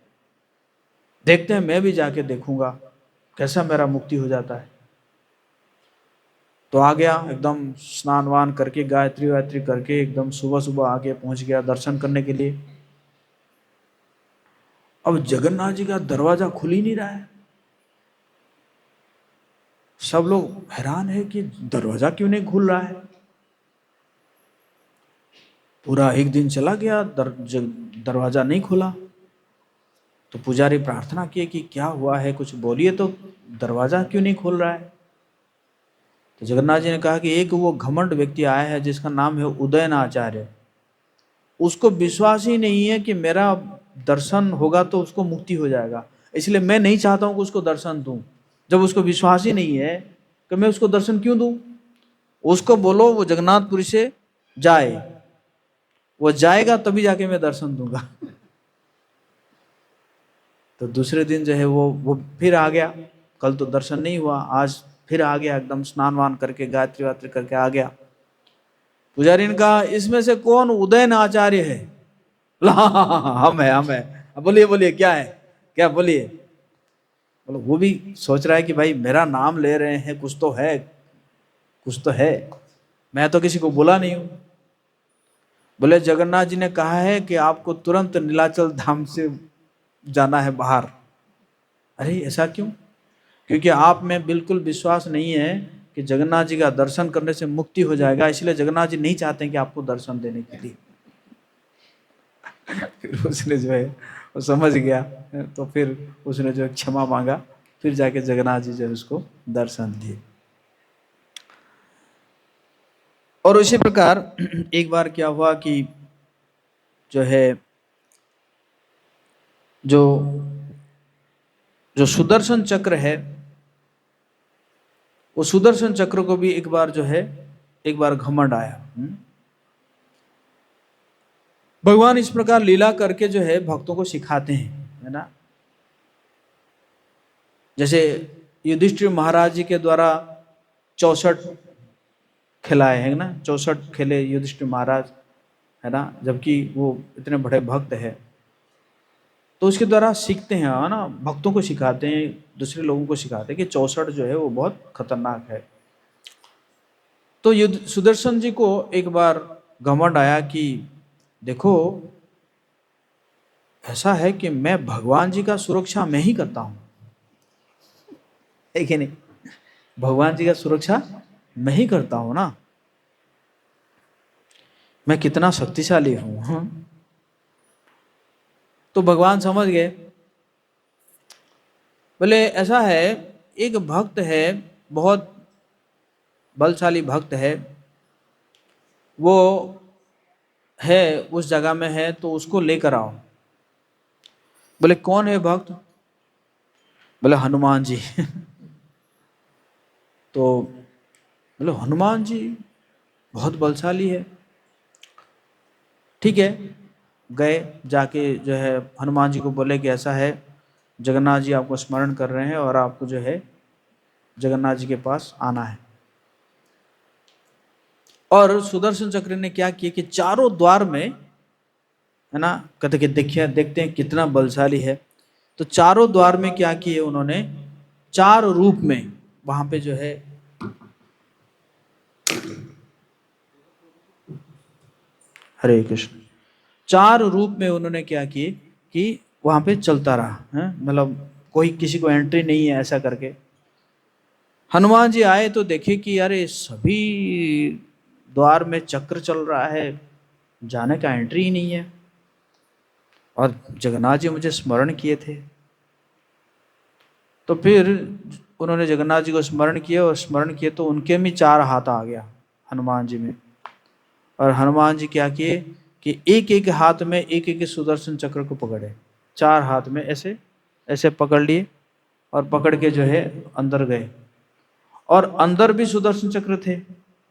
Speaker 1: देखते हैं, मैं भी जाके देखूंगा कैसा मेरा मुक्ति हो जाता है। तो आ गया एकदम स्नान वान करके, गायत्री वायत्री करके एकदम सुबह सुबह आगे पहुंच गया दर्शन करने के लिए। अब जगन्नाथ जी का दरवाजा खुल ही नहीं रहा है। सब लोग हैरान है कि दरवाजा क्यों नहीं खुल रहा है। पूरा एक दिन चला गया, दरवाजा नहीं खुला। तो पुजारी प्रार्थना किए कि क्या हुआ है, कुछ बोलिए तो, दरवाजा क्यों नहीं खुल रहा है। तो जगन्नाथ जी ने कहा कि एक वो घमंड व्यक्ति आया है जिसका नाम है उदयन आचार्य, उसको विश्वास ही नहीं है कि मेरा दर्शन होगा तो उसको मुक्ति हो जाएगा, इसलिए मैं नहीं चाहता हूं कि उसको दर्शन दूं। जब उसको विश्वास ही नहीं है कि मैं उसको दर्शन क्यों दूं। उसको बोलो वो जगन्नाथपुरी से जाए, वो जाएगा तभी जाके मैं दर्शन दूंगा। तो दूसरे दिन जो है वो फिर आ गया। कल तो दर्शन नहीं हुआ, आज फिर आ गया, एकदम स्नान वान करके गायत्री वात्री करके आ गया। पुजारी ने कहा इसमें से कौन उदयन आचार्य है। बोला हाँ हाँ हाँ हाँ, हम है। अब बोलिए बोलिए क्या है, क्या बोलिए। बोलो वो भी सोच रहा है कि भाई मेरा नाम ले रहे हैं, कुछ तो है, कुछ तो है, मैं तो किसी को बोला नहीं हूं। बोले जगन्नाथ जी ने कहा है कि आपको तुरंत नीलाचल धाम से जाना है बाहर। अरे ऐसा क्यों? क्योंकि आप में बिल्कुल विश्वास नहीं है कि जगन्नाथ जी का दर्शन करने से मुक्ति हो जाएगा, इसलिए जगन्नाथ जी नहीं चाहते हैं कि आपको दर्शन देने के लिए। फिर उसने जो है वो समझ गया, तो फिर उसने जो है क्षमा मांगा, फिर जाके जगन्नाथ जी जो है उसको दर्शन दिए। और उसी प्रकार एक बार क्या हुआ कि जो है जो जो सुदर्शन चक्र है, वो सुदर्शन चक्र को भी एक बार जो है, एक बार घमंड आया। भगवान इस प्रकार लीला करके जो है भक्तों को सिखाते हैं, है ना। जैसे युधिष्ठिर महाराज जी के द्वारा 64 खिलाए हैं ना, 64 खेले युधिष्ठिर महाराज, है ना, जबकि वो इतने बड़े भक्त है। तो उसके द्वारा सीखते हैं, है ना, भक्तों को सिखाते हैं, दूसरे लोगों को सिखाते हैं कि 64 जो है वो बहुत खतरनाक है। तो युद्ध सुदर्शन जी को एक बार घमंड आया कि देखो ऐसा है कि मैं भगवान जी का सुरक्षा मैं ही करता हूं, है कि नहीं? भगवान जी का सुरक्षा मैं ही करता हूं ना, मैं कितना शक्तिशाली हूं। तो भगवान समझ गए। बोले ऐसा है, एक भक्त है, बहुत बलशाली भक्त है, वो है उस जगह में है, तो उसको लेकर आओ। बोले कौन है भक्त? बोले हनुमान जी। तो बोले हनुमान जी बहुत बलशाली है। ठीक है, गए, जाके जो है हनुमान जी को बोले कि ऐसा है, जगन्नाथ जी आपको स्मरण कर रहे हैं और आपको जो है जगन्नाथ जी के पास आना है। और सुदर्शन चक्र ने क्या किया कि चारों द्वार में, है ना, कहते कि देखिए देखते हैं कितना बलशाली है। तो चारों द्वार में क्या किए उन्होंने, चार रूप में वहां पे जो है, हरे कृष्ण, चार रूप में उन्होंने क्या किए कि वहां पे चलता रहा है, मतलब कोई किसी को एंट्री नहीं है ऐसा करके। हनुमान जी आए तो देखे कि अरे सभी द्वार में चक्र चल रहा है, जाने का एंट्री ही नहीं है, और जगन्नाथ जी मुझे स्मरण किए थे। तो फिर उन्होंने जगन्नाथ जी को स्मरण किया, और स्मरण किए तो उनके में चार हाथ आ गया हनुमान जी में। और हनुमान जी क्या किए कि एक एक हाथ में एक एक सुदर्शन चक्र को पकड़े, चार हाथ में ऐसे ऐसे पकड़ लिए, और पकड़ के जो है अंदर गए। और अंदर भी सुदर्शन चक्र थे,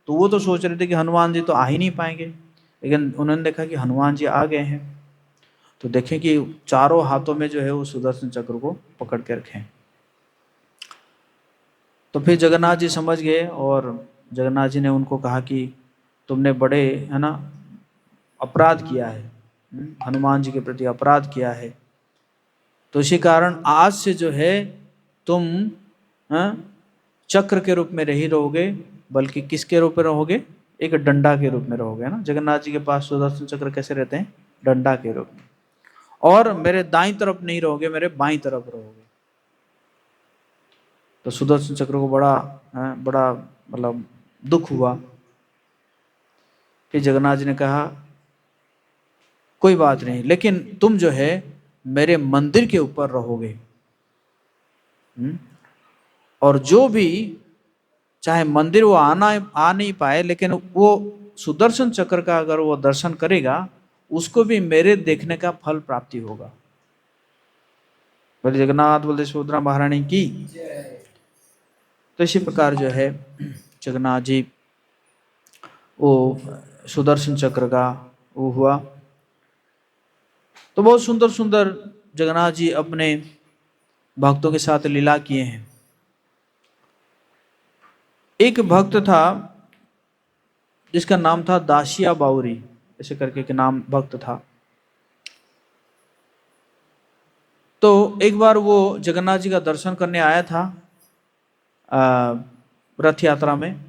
Speaker 1: तो वो तो सोच रहे थे कि हनुमान जी तो आ ही नहीं पाएंगे, लेकिन उन्होंने देखा कि हनुमान जी आ गए हैं, तो देखें कि चारों हाथों में जो है वो सुदर्शन चक्र को पकड़ के रखें। तो फिर जगन्नाथ जी समझ गए, और जगन्नाथ जी ने उनको कहा कि तुमने बड़े, है ना, अपराध किया है, हनुमान जी के प्रति अपराध किया है, तो इसी कारण आज से जो है तुम, हाँ, चक्र के रूप में नहीं रहोगे, बल्कि किसके रूप में रहोगे, एक डंडा के रूप में रहोगे, ना। जगन्नाथ जी के पास सुदर्शन चक्र कैसे रहते हैं, डंडा के रूप में। और मेरे दाईं तरफ नहीं रहोगे, मेरे बाईं तरफ रहोगे। तो सुदर्शन चक्र को बड़ा, बड़ा मतलब दुख हुआ। फिर जगन्नाथ जी ने कहा कोई बात नहीं, लेकिन तुम जो है मेरे मंदिर के ऊपर रहोगे। और जो भी, चाहे मंदिर वो आ नहीं पाए, लेकिन वो सुदर्शन चक्र का अगर वो दर्शन करेगा, उसको भी मेरे देखने का फल प्राप्ति होगा। बोले जगन्नाथ बलदेव सुभद्रा महारानी की। तो इसी प्रकार जो है जगन्नाथ जी, वो सुदर्शन चक्र का वो हुआ। तो बहुत सुंदर सुंदर जगन्नाथ जी अपने भक्तों के साथ लीला किए हैं। एक भक्त था जिसका नाम था दासिया बाउरी, ऐसे करके के नाम भक्त था। तो एक बार वो जगन्नाथ जी का दर्शन करने आया था, रथ यात्रा में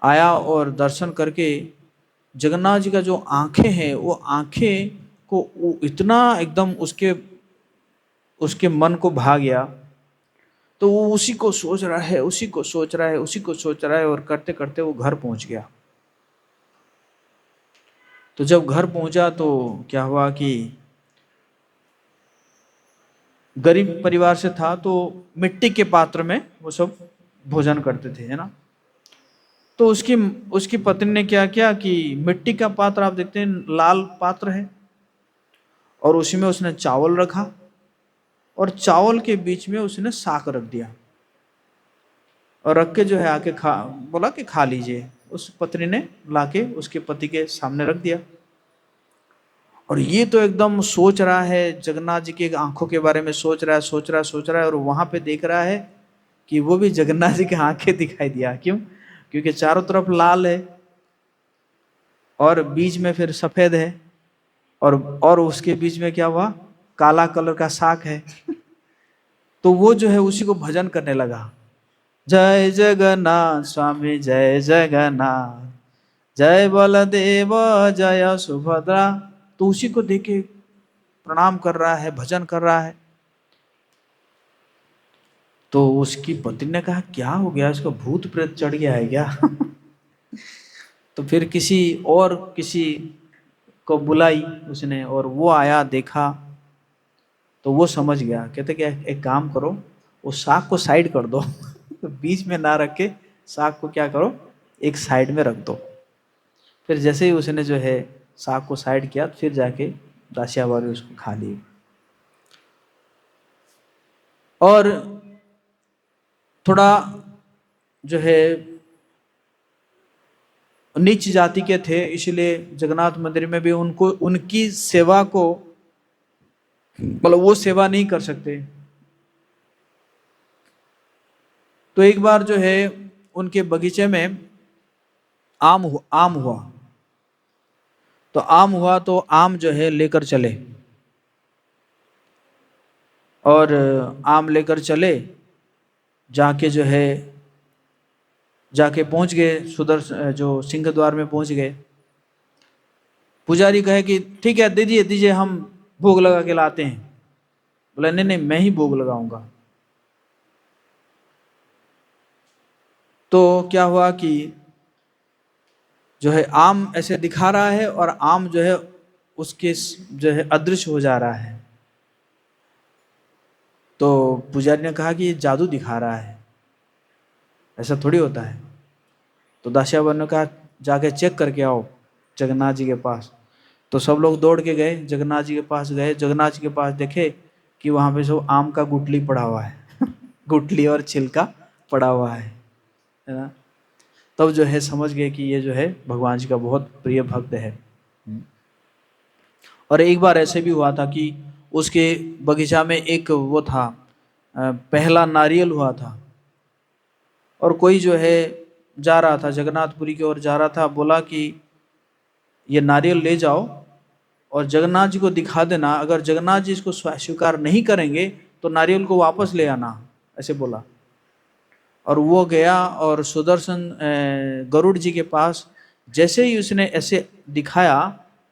Speaker 1: आया, और दर्शन करके जगन्नाथ जी का जो आंखें हैं वो आंखें को वो इतना एकदम उसके उसके मन को भा गया। तो वो उसी को सोच रहा है, उसी को सोच रहा है, उसी को सोच रहा है, और करते करते वो घर पहुंच गया। तो जब घर पहुंचा तो क्या हुआ कि गरीब परिवार से था, तो मिट्टी के पात्र में वो सब भोजन करते थे, है ना। तो उसकी उसकी पत्नी ने क्या किया कि मिट्टी का पात्र, आप देखते हैं लाल पात्र है, और उसी में उसने चावल रखा, और चावल के बीच में उसने साग रख दिया, और रख के जो है आके खा, बोला कि खा लीजिए। उस पत्नी ने लाके उसके पति के सामने रख दिया। और ये तो एकदम सोच रहा है जगन्नाथ जी की आंखों के बारे में, सोच रहा है, सोच रहा है, सोच रहा है, और वहां पे देख रहा है कि वो भी जगन्नाथ जी की आंखें दिखाई दिया। क्यों? क्योंकि चारों तरफ लाल है और बीच में फिर सफेद है, और उसके बीच में क्या हुआ, काला कलर का साग है। तो वो जो है उसी को भजन करने लगा, जय जगन्नाथ स्वामी जय जगन्नाथ, जय बलदेव जय सुभद्रा। तो उसी को देखे प्रणाम कर रहा है, भजन कर रहा है। तो उसकी पत्नी ने कहा क्या हो गया, इसको भूत प्रेत चढ़ गया है क्या? तो फिर किसी को बुलाई उसने, और वो आया, देखा, तो वो समझ गया। कहते कि एक काम करो, वो साग को साइड कर दो। तो बीच में ना रख के साग को क्या करो, एक साइड में रख दो। फिर जैसे ही उसने जो है साग को साइड किया, फिर जाके दासिया वाली उसको खा ली। और थोड़ा जो है नीच जाति के थे, इसलिए जगन्नाथ मंदिर में भी उनको उनकी सेवा को, मतलब वो सेवा नहीं कर सकते। तो एक बार जो है उनके बगीचे में आम हुआ। तो आम हुआ तो आम जो है लेकर चले, और आम लेकर चले, जाके जो है जाके पहुंच गए सुदर्शन जो सिंह द्वार में पहुंच गए। पुजारी कहे कि ठीक है, दीजिए दीजिए, हम भोग लगा के लाते हैं। बोला नहीं नहीं, मैं ही भोग लगाऊंगा। तो क्या हुआ कि जो है आम ऐसे दिखा रहा है, और आम जो है उसके जो है अदृश्य हो जा रहा है। तो पुजारी ने कहा कि ये जादू दिखा रहा है, ऐसा थोड़ी होता है। तो दासियाबान ने कहा जाके चेक करके आओ जगन्नाथ जी के पास। तो सब लोग दौड़ के गए, जगन्नाथ जी के पास गए। जगन्नाथ जी के पास देखे कि वहां पे सब आम का गुठली पड़ा हुआ है। गुठली और छिलका पड़ा हुआ है ना। तब जो है समझ गए कि ये जो है भगवान जी का बहुत प्रिय भक्त है। और एक बार ऐसे भी हुआ था कि उसके बगीचा में एक वो था, पहला नारियल हुआ था। और कोई जो है जा रहा था, जगन्नाथपुरी की ओर जा रहा था, बोला कि ये नारियल ले जाओ और जगन्नाथ जी को दिखा देना, अगर जगन्नाथ जी इसको स्वीकार नहीं करेंगे तो नारियल को वापस ले आना, ऐसे बोला। और वो गया और सुदर्शन गरुड़ जी के पास जैसे ही उसने ऐसे दिखाया,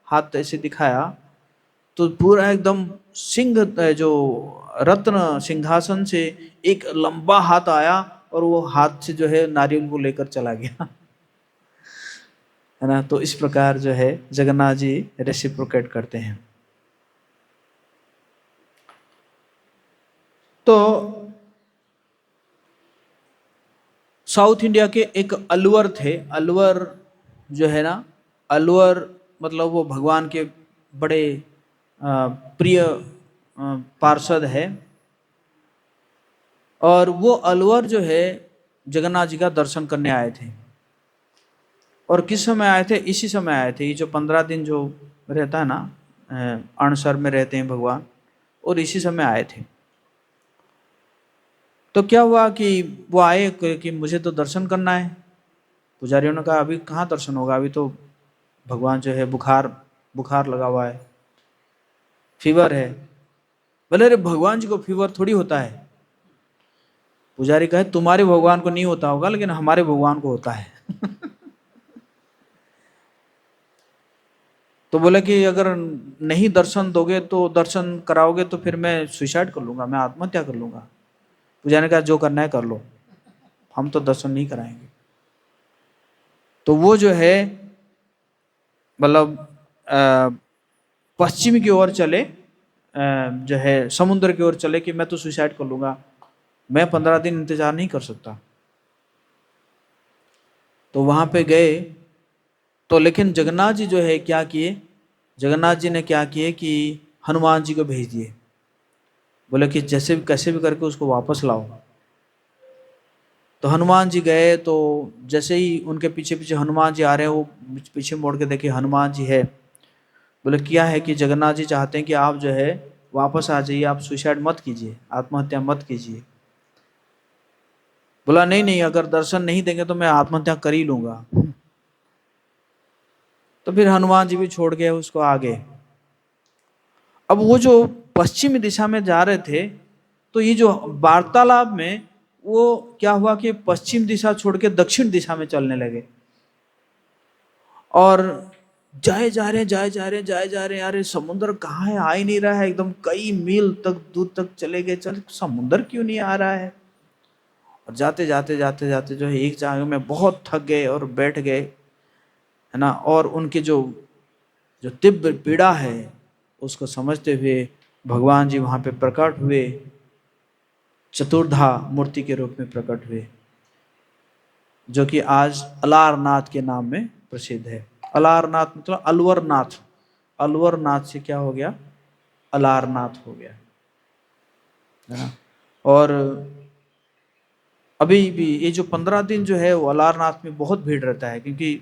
Speaker 1: हाथ ऐसे दिखाया, तो पूरा एकदम सिंह जो रत्न सिंहासन से एक लंबा हाथ आया, और वो हाथ से जो है नारियल को लेकर चला गया। है ना। तो इस प्रकार जो है जगन्नाथ जी रेसिप्रोकेट करते हैं। तो साउथ इंडिया के एक अलवर थे, अलवर जो है ना, अलवर मतलब वो भगवान के बड़े प्रिय पार्षद है। और वो अलवर जो है जगन्नाथ जी का दर्शन करने आए थे। और किस समय आए थे? इसी समय आए थे, ये जो 15 दिन जो रहता है ना, अणसर में रहते हैं भगवान, और इसी समय आए थे। तो क्या हुआ कि वो आए कि मुझे तो दर्शन करना है। पुजारियों ने कहा अभी कहाँ दर्शन होगा, अभी तो भगवान जो है बुखार बुखार लगा हुआ है, फीवर है। बोले अरे भगवान जी को फीवर थोड़ी होता है। पुजारी कहे तुम्हारे भगवान को नहीं होता होगा लेकिन हमारे भगवान को होता है। तो बोले कि अगर नहीं दर्शन दोगे तो दर्शन कराओगे तो फिर मैं सुसाइड कर लूंगा, मैं आत्महत्या कर लूंगा। पुजारी ने कहा जो करना है कर लो, हम तो दर्शन नहीं कराएंगे। तो वो जो है मतलब पश्चिम की ओर चले, जो है समुद्र की ओर चले कि मैं तो सुसाइड कर लूंगा, मैं 15 दिन इंतजार नहीं कर सकता। तो वहां पे गए तो लेकिन जगन्नाथ जी जो है क्या किए, जगन्नाथ जी ने क्या किए कि हनुमान जी को भेज दिए। बोले कि जैसे भी कैसे भी करके उसको वापस लाओ। तो हनुमान जी गए तो जैसे ही उनके पीछे पीछे हनुमान जी आ रहे हैं, वो पीछे मोड़ के देखे हनुमान जी है। बोले क्या है कि जगन्नाथ जी चाहते हैं कि आप जो है वापस आ जाइए, आप सुसाइड मत कीजिए, आत्महत्या मत कीजिए। बोला नहीं नहीं, अगर दर्शन नहीं देंगे तो मैं आत्महत्या कर ही लूंगा। तो फिर हनुमान जी भी छोड़ गए उसको आगे। अब वो जो पश्चिमी दिशा में जा रहे थे, तो ये जो वार्तालाप में वो क्या हुआ कि पश्चिम दिशा छोड़ के दक्षिण दिशा में चलने लगे और जाए जा रहे जाए जा रहे जाए जा रहे, अरे समुद्र कहाँ है, आ ही नहीं रहा है, एकदम कई मील तक दूर तक चले गए, चल समुद्र क्यों नहीं आ रहा है। और जाते जाते जाते जाते जो है एक जगह में बहुत थक गए और बैठ गए, है ना। और उनकी जो जो तीव्र पीड़ा है उसको समझते हुए भगवान जी वहाँ पे प्रकट हुए, चतुर्धा मूर्ति के रूप में प्रकट हुए, जो कि आज अलारनाथ के नाम में प्रसिद्ध है। अलारनाथ मतलब अलवरनाथ, अलवरनाथ से क्या हो गया, अलारनाथ हो गया, है ना। और अभी भी ये जो 15 दिन जो है वो अलारनाथ में बहुत भीड़ रहता है, क्योंकि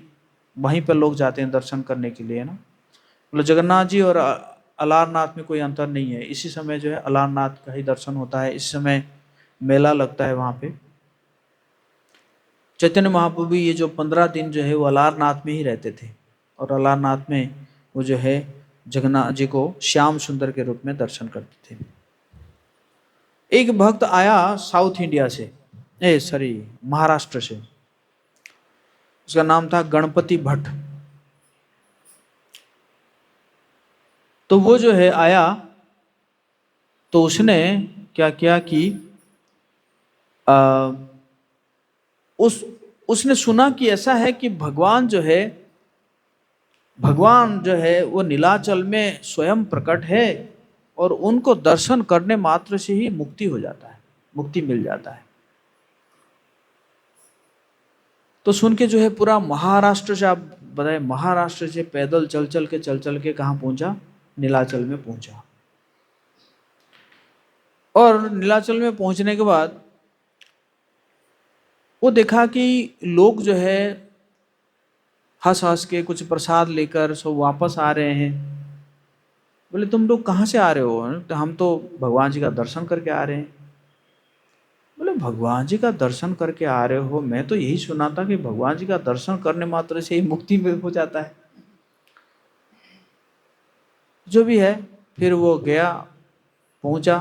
Speaker 1: वहीं पर लोग जाते हैं दर्शन करने के लिए, है ना। मतलब जगन्नाथ जी और अलारनाथ में कोई अंतर नहीं है। इसी समय जो है अलारनाथ का ही दर्शन होता है, इस समय मेला लगता है वहाँ पे। चैतन्य महाप्रभु ये जो 15 दिन जो है वो अलारनाथ में ही रहते थे और अलारनाथ में वो जो है जगन्नाथ जी को श्याम सुंदर के रूप में दर्शन करते थे। एक भक्त आया साउथ इंडिया से, सॉरी महाराष्ट्र से, उसका नाम था गणपति भट्ट। तो वो जो है आया तो उसने क्या किया कि आ, उसने सुना कि ऐसा है कि भगवान जो है वो नीलाचल में स्वयं प्रकट है और उनको दर्शन करने मात्र से ही मुक्ति हो जाता है, मुक्ति मिल जाता है। तो सुन के जो है पूरा महाराष्ट्र से, आप बताए महाराष्ट्र से पैदल चल चल के कहाँ पहुंचा, नीलाचल में पहुंचा। और नीलाचल में पहुंचने के बाद वो देखा कि लोग जो है हंस हंस के कुछ प्रसाद लेकर सब वापस आ रहे हैं। बोले तुम लोग कहाँ से आ रहे हो, तो हम तो भगवान जी का दर्शन करके आ रहे हैं। बोले भगवान जी का दर्शन करके आ रहे हो, मैं तो यही सुना था कि भगवान जी का दर्शन करने मात्र से ही मुक्ति में हो जाता है। जो भी है, फिर वो गया, पहुंचा।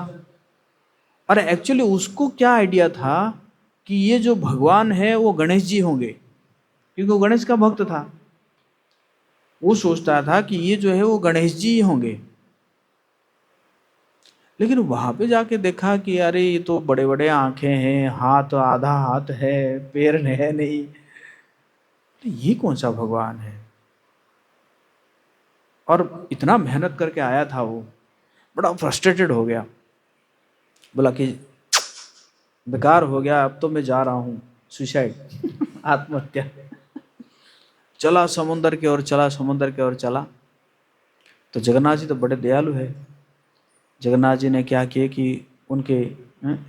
Speaker 1: और एक्चुअली उसको क्या आइडिया था कि ये जो भगवान है वो गणेश जी होंगे, क्योंकि वो गणेश का भक्त था। वो सोचता था कि ये जो है वो गणेश जी होंगे। लेकिन वहां पे जाके देखा कि अरे ये तो बड़े बड़े आंखें हैं, हाथ आधा हाथ है, पैर है नहीं, तो ये कौन सा भगवान है। और इतना मेहनत करके आया था वो, बड़ा फ्रस्ट्रेटेड हो गया। बोला कि बेकार हो गया, अब तो मैं जा रहा हूँ सुसाइड आत्महत्या। चला समुंदर की ओर, चला समुंदर की ओर चला। तो जगन्नाथ जी तो बड़े दयालु है। जगन्नाथ जी ने क्या किए कि उनके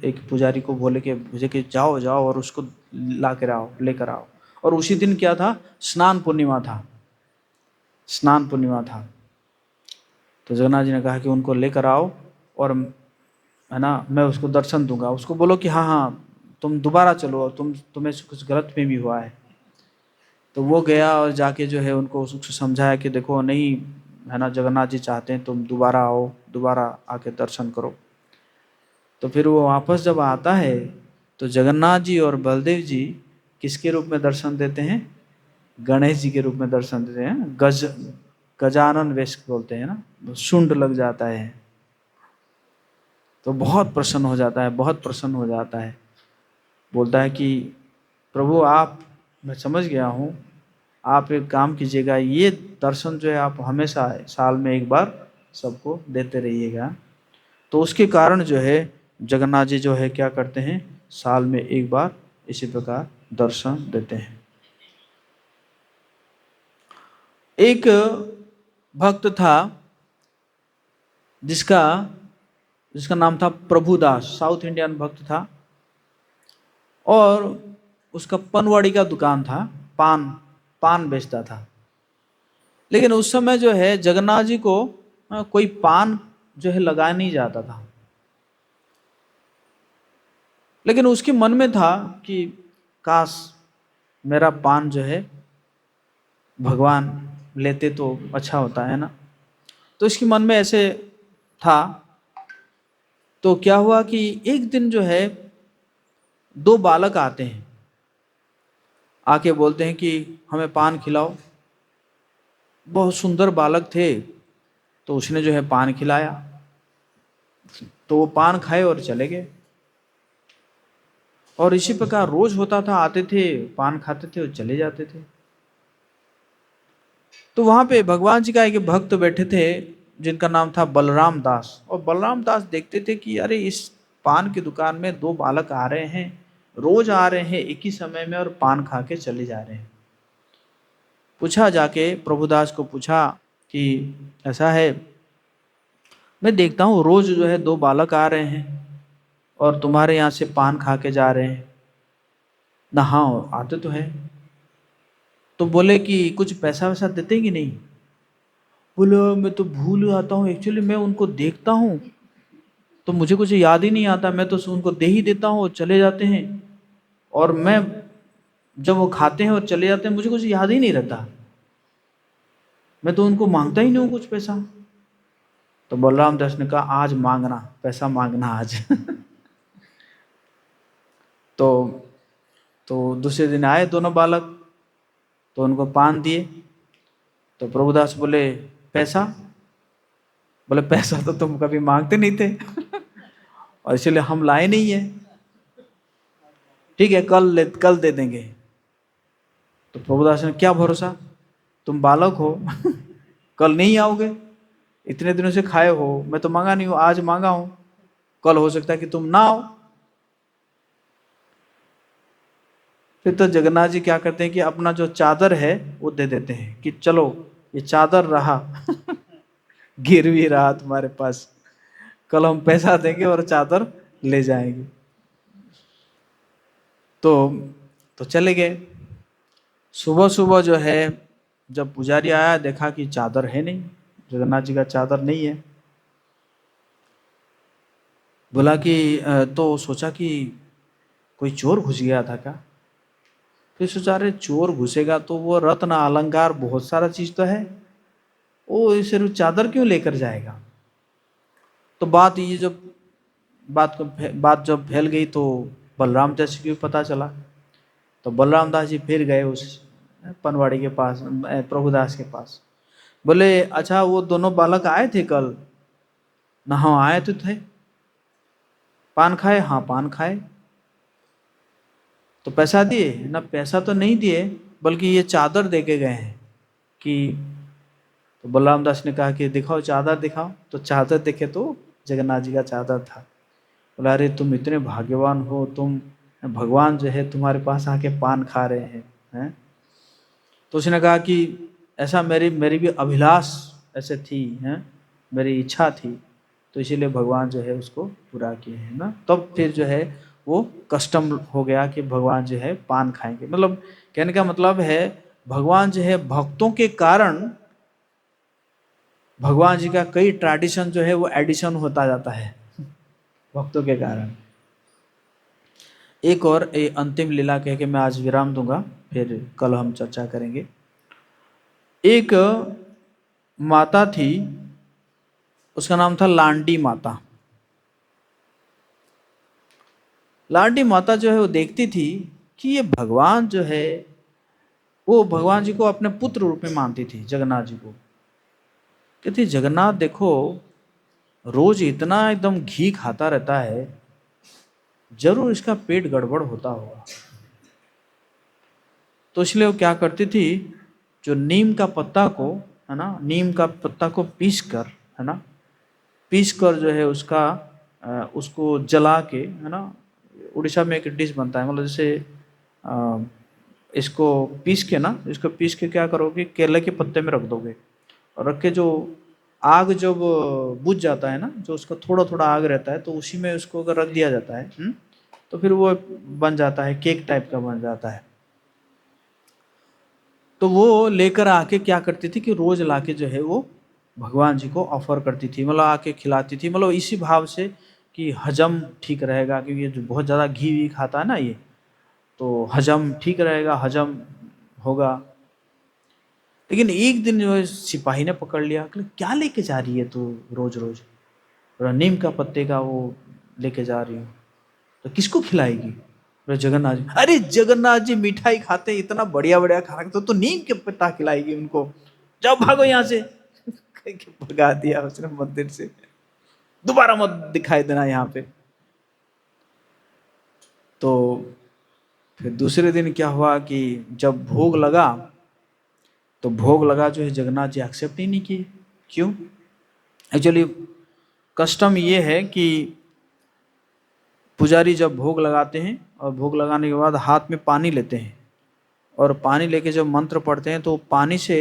Speaker 1: एक पुजारी को बोले कि मुझे कि जाओ जाओ और उसको ला कर आओ, लेकर आओ। और उसी दिन क्या था, स्नान पूर्णिमा था, स्नान पूर्णिमा था। तो जगन्नाथ जी ने कहा कि उनको लेकर आओ और, है ना, मैं उसको दर्शन दूंगा। उसको बोलो कि हाँ हाँ तुम दोबारा चलो, तुम्हें कुछ गलत में भी हुआ है। तो वो गया और जाके जो है उनको उसको समझाया कि देखो नहीं, है ना, जगन्नाथ जी चाहते हैं तुम दोबारा आओ, दोबारा आके दर्शन करो। तो फिर वो वापस जब आता है तो जगन्नाथ जी और बलदेव जी किसके रूप में दर्शन देते हैं? गणेश जी के रूप में दर्शन देते हैं। गजानन वेश बोलते हैं ना, शुंड लग जाता है। तो बहुत प्रसन्न हो जाता है, बहुत प्रसन्न हो जाता है। बोलता है कि प्रभु आप, मैं समझ गया हूँ, आप एक काम कीजिएगा, ये दर्शन जो है आप हमेशा साल में एक बार सबको देते रहिएगा। तो उसके कारण जो है जगन्नाथ जी जो है क्या करते हैं, साल में एक बार इसी प्रकार दर्शन देते हैं। एक भक्त था जिसका जिसका नाम था प्रभुदास, साउथ इंडियन भक्त था, और उसका पनवाड़ी का दुकान था, पान पान बेचता था। लेकिन उस समय जो है जगन्नाथ जी को कोई पान जो है लगा नहीं जाता था। लेकिन उसके मन में था कि काश मेरा पान जो है भगवान लेते तो अच्छा होता है ना। तो इसके मन में ऐसे था। तो क्या हुआ कि एक दिन जो है दो बालक आते हैं, आके बोलते हैं कि हमें पान खिलाओ। बहुत सुंदर बालक थे, तो उसने जो है पान खिलाया। तो वो पान खाए और चले गए। और इसी प्रकार रोज होता था, आते थे पान खाते थे और चले जाते थे। तो वहां पे भगवान जी का एक भक्त बैठे थे जिनका नाम था बलराम दास। और बलराम दास देखते थे कि अरे इस पान की दुकान में दो बालक आ रहे हैं, रोज आ रहे हैं एक ही समय में और पान खा के चले जा रहे हैं। पूछा, जाके प्रभुदास को पूछा कि ऐसा है, मैं देखता हूँ रोज जो है दो बालक आ रहे हैं और तुम्हारे यहाँ से पान खा के जा रहे हैं ना। हाँ आते तो है। तो बोले कि कुछ पैसा वैसा देते कि नहीं? बोले मैं तो भूल जाता हूँ, एक्चुअली मैं उनको देखता हूँ तो मुझे कुछ याद ही नहीं आता, मैं तो उनको दे ही देता हूँ और चले जाते हैं। और मैं जब वो खाते हैं और चले जाते हैं मुझे कुछ याद ही नहीं रहता, मैं तो उनको मांगता ही नहीं हूँ कुछ पैसा। तो बलराम दास ने कहा आज मांगना, पैसा मांगना आज। तो दूसरे दिन आए दोनों बालक, तो उनको पान दिए। तो प्रभुदास बोले पैसा? बोले पैसा तो तुम कभी मांगते नहीं थे और इसलिए हम लाए नहीं है। ठीक है कल दे देंगे। तो प्रभुदास ने, क्या भरोसा, तुम बालक हो कल नहीं आओगे, इतने दिनों से खाए हो, मैं तो मांगा नहीं हूं, आज मांगा हूं, कल हो सकता है कि तुम ना आओ। फिर तो जगन्नाथ जी क्या करते हैं कि अपना जो चादर है वो दे देते हैं कि चलो ये चादर रहा गिरवी रहा तुम्हारे पास, कल हम पैसा देंगे और चादर ले जाएंगे। तो चले गए। सुबह सुबह जो है जब पुजारी आया, देखा कि चादर है नहीं, जगन्नाथ जी का चादर नहीं है। बोला कि तो सोचा कि कोई चोर घुस गया था क्या। फिर सोचा अरे चोर घुसेगा तो वो रत्न अलंकार बहुत सारा चीज तो है, वो सिर्फ चादर क्यों लेकर जाएगा। तो बात जब फैल गई तो बलराम दास जी को पता चला। तो बलराम दास जी फिर गए उस पनवाड़ी के पास, प्रभुदास के पास। बोले अच्छा वो दोनों बालक आए थे कल? ना हाँ आए तो थे। पान खाए? हाँ पान खाए। तो पैसा दिए? ना पैसा तो नहीं दिए, बल्कि ये चादर दे के गए हैं कि। तो बलराम दास ने कहा कि दिखाओ चादर दिखाओ। तो चादर देखे तो जगन्नाथ जी का चादर था। बोला अरे तुम इतने भाग्यवान हो, तुम भगवान जो है तुम्हारे पास आके पान खा रहे हैं। तो उसने कहा कि ऐसा मेरी मेरी भी अभिलाष ऐसे थी, हैं मेरी इच्छा थी, तो इसीलिए भगवान जो है उसको पूरा किए हैं ना। तब फिर जो है वो कस्टम हो गया कि भगवान जो है पान खाएंगे। मतलब कहने का मतलब है भगवान जो है भक्तों के कारण, भगवान जी का कई ट्रेडिशन जो है वो एडिशन होता जाता है भक्तों के कारण। एक और अंतिम लीला कह के मैं आज विराम दूंगा, फिर कल हम चर्चा करेंगे। एक माता थी, उसका नाम था लांडी माता। लाडी माता जो है वो देखती थी कि ये भगवान जो है वो भगवान जी को अपने पुत्र रूप में मानती थी, जगन्नाथ जी को। कहती जगन्नाथ देखो रोज इतना एकदम घी खाता रहता है, जरूर इसका पेट गड़बड़ होता होगा। तो इसलिए वो क्या करती थी, जो नीम का पत्ता को, है ना, नीम का पत्ता को पीस कर, है ना, पीस कर जो है उसका उसको जला के, है ना, उड़ीसा में एक डिश बनता है, मतलब जैसे अ, इसको पीस के ना, इसको पीस के क्या करोगे, केले के पत्ते में रख दोगे और रख के जो आग जब बुझ जाता है ना, जो उसका थोड़ा थोड़ा आग रहता है, तो उसी में उसको अगर रख दिया जाता है, तो फिर वो बन जाता है, केक टाइप का बन जाता है। तो वो लेकर आके क्या करती थी कि रोज लाके जो है वो भगवान जी को ऑफर करती थी, मतलब आके खिलाती थी, मतलब इसी भाव से कि हजम ठीक रहेगा, क्योंकि ये जो बहुत ज़्यादा घी वी खाता है ना ये, तो हजम ठीक रहेगा, हजम होगा। लेकिन एक दिन जो है सिपाही ने पकड़ लिया कि क्या लेके जा रही है तू रोज रोज, बोला, नीम का पत्ते का वो लेके जा रही हूँ। तो किसको खिलाएगी? बोले, जगन्नाथ जी। अरे जगन्नाथ जी मिठाई खाते हैं, इतना बढ़िया बढ़िया खाना, तो नीम के पत्ता खिलाएगी उनको, जाओ भागो यहाँ से। कह के भगा दिया उसने मंदिर से, दोबारा मत दिखाई देना यहाँ पे। तो फिर दूसरे दिन क्या हुआ कि जब भोग लगा, तो भोग लगा जो है जगन्नाथ जी एक्सेप्ट ही नहीं किए। क्यों? एक्चुअली कस्टम ये है कि पुजारी जब भोग लगाते हैं और भोग लगाने के बाद हाथ में पानी लेते हैं, और पानी लेके जब मंत्र पढ़ते हैं तो पानी से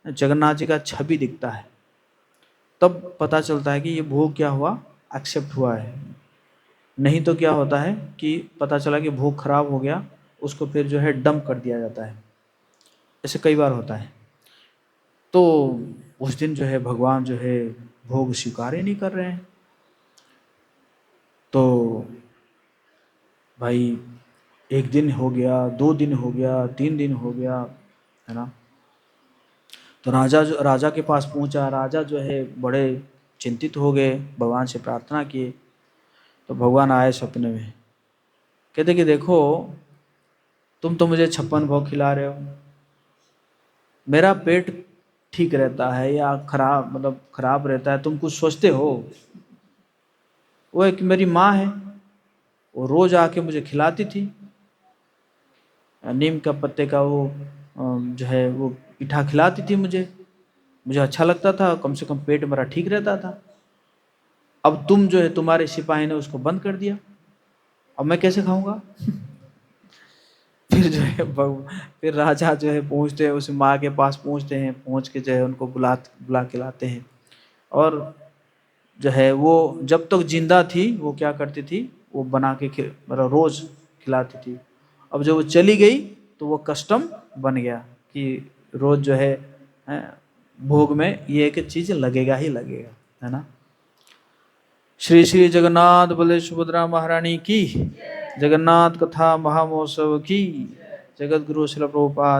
Speaker 1: जगन्नाथ जी का छवि दिखता है, तब पता चलता है कि ये भोग क्या हुआ, एक्सेप्ट हुआ है। नहीं तो क्या होता है कि पता चला कि भोग खराब हो गया, उसको फिर जो है डंप कर दिया जाता है। ऐसे कई बार होता है। तो उस दिन जो है भगवान जो है भोग स्वीकार ही नहीं कर रहे हैं। तो भाई एक दिन हो गया, 2 दिन हो गया, 3 दिन हो गया, है ना। तो राजा के पास पहुंचा, राजा जो है बड़े चिंतित हो गए, भगवान से प्रार्थना किए। तो भगवान आए सपने में, कहते कि देखो तुम तो मुझे 56 भोग खिला रहे हो, मेरा पेट ठीक रहता है या खराब, मतलब खराब रहता है, तुम कुछ सोचते हो? वो एक मेरी माँ है, वो रोज आके मुझे खिलाती थी, नीम का पत्ते का वो जो है वो पिठा खिलाती थी मुझे, मुझे अच्छा लगता था, कम से कम पेट मेरा ठीक रहता था। अब तुम जो है तुम्हारे सिपाही ने उसको बंद कर दिया, अब मैं कैसे खाऊंगा? फिर जो है फिर राजा जो है पहुंचते हैं, उस माँ के पास पहुंचते हैं, पहुंच के जो है उनको बुला के लाते हैं। और जो है वो जब तक जिंदा थी वो क्या करती थी, वो बना के मतलब रोज खिलाती थी। अब जब वो चली गई तो वो कस्टम बन गया कि रोज जो है भोग में ये एक चीज लगेगा ही लगेगा, है ना। श्री श्री जगन्नाथ बलदेव सुभद्रा महारानी की, जगन्नाथ कथा महामहोत्सव की, जगत गुरु श्रील प्रभुपाद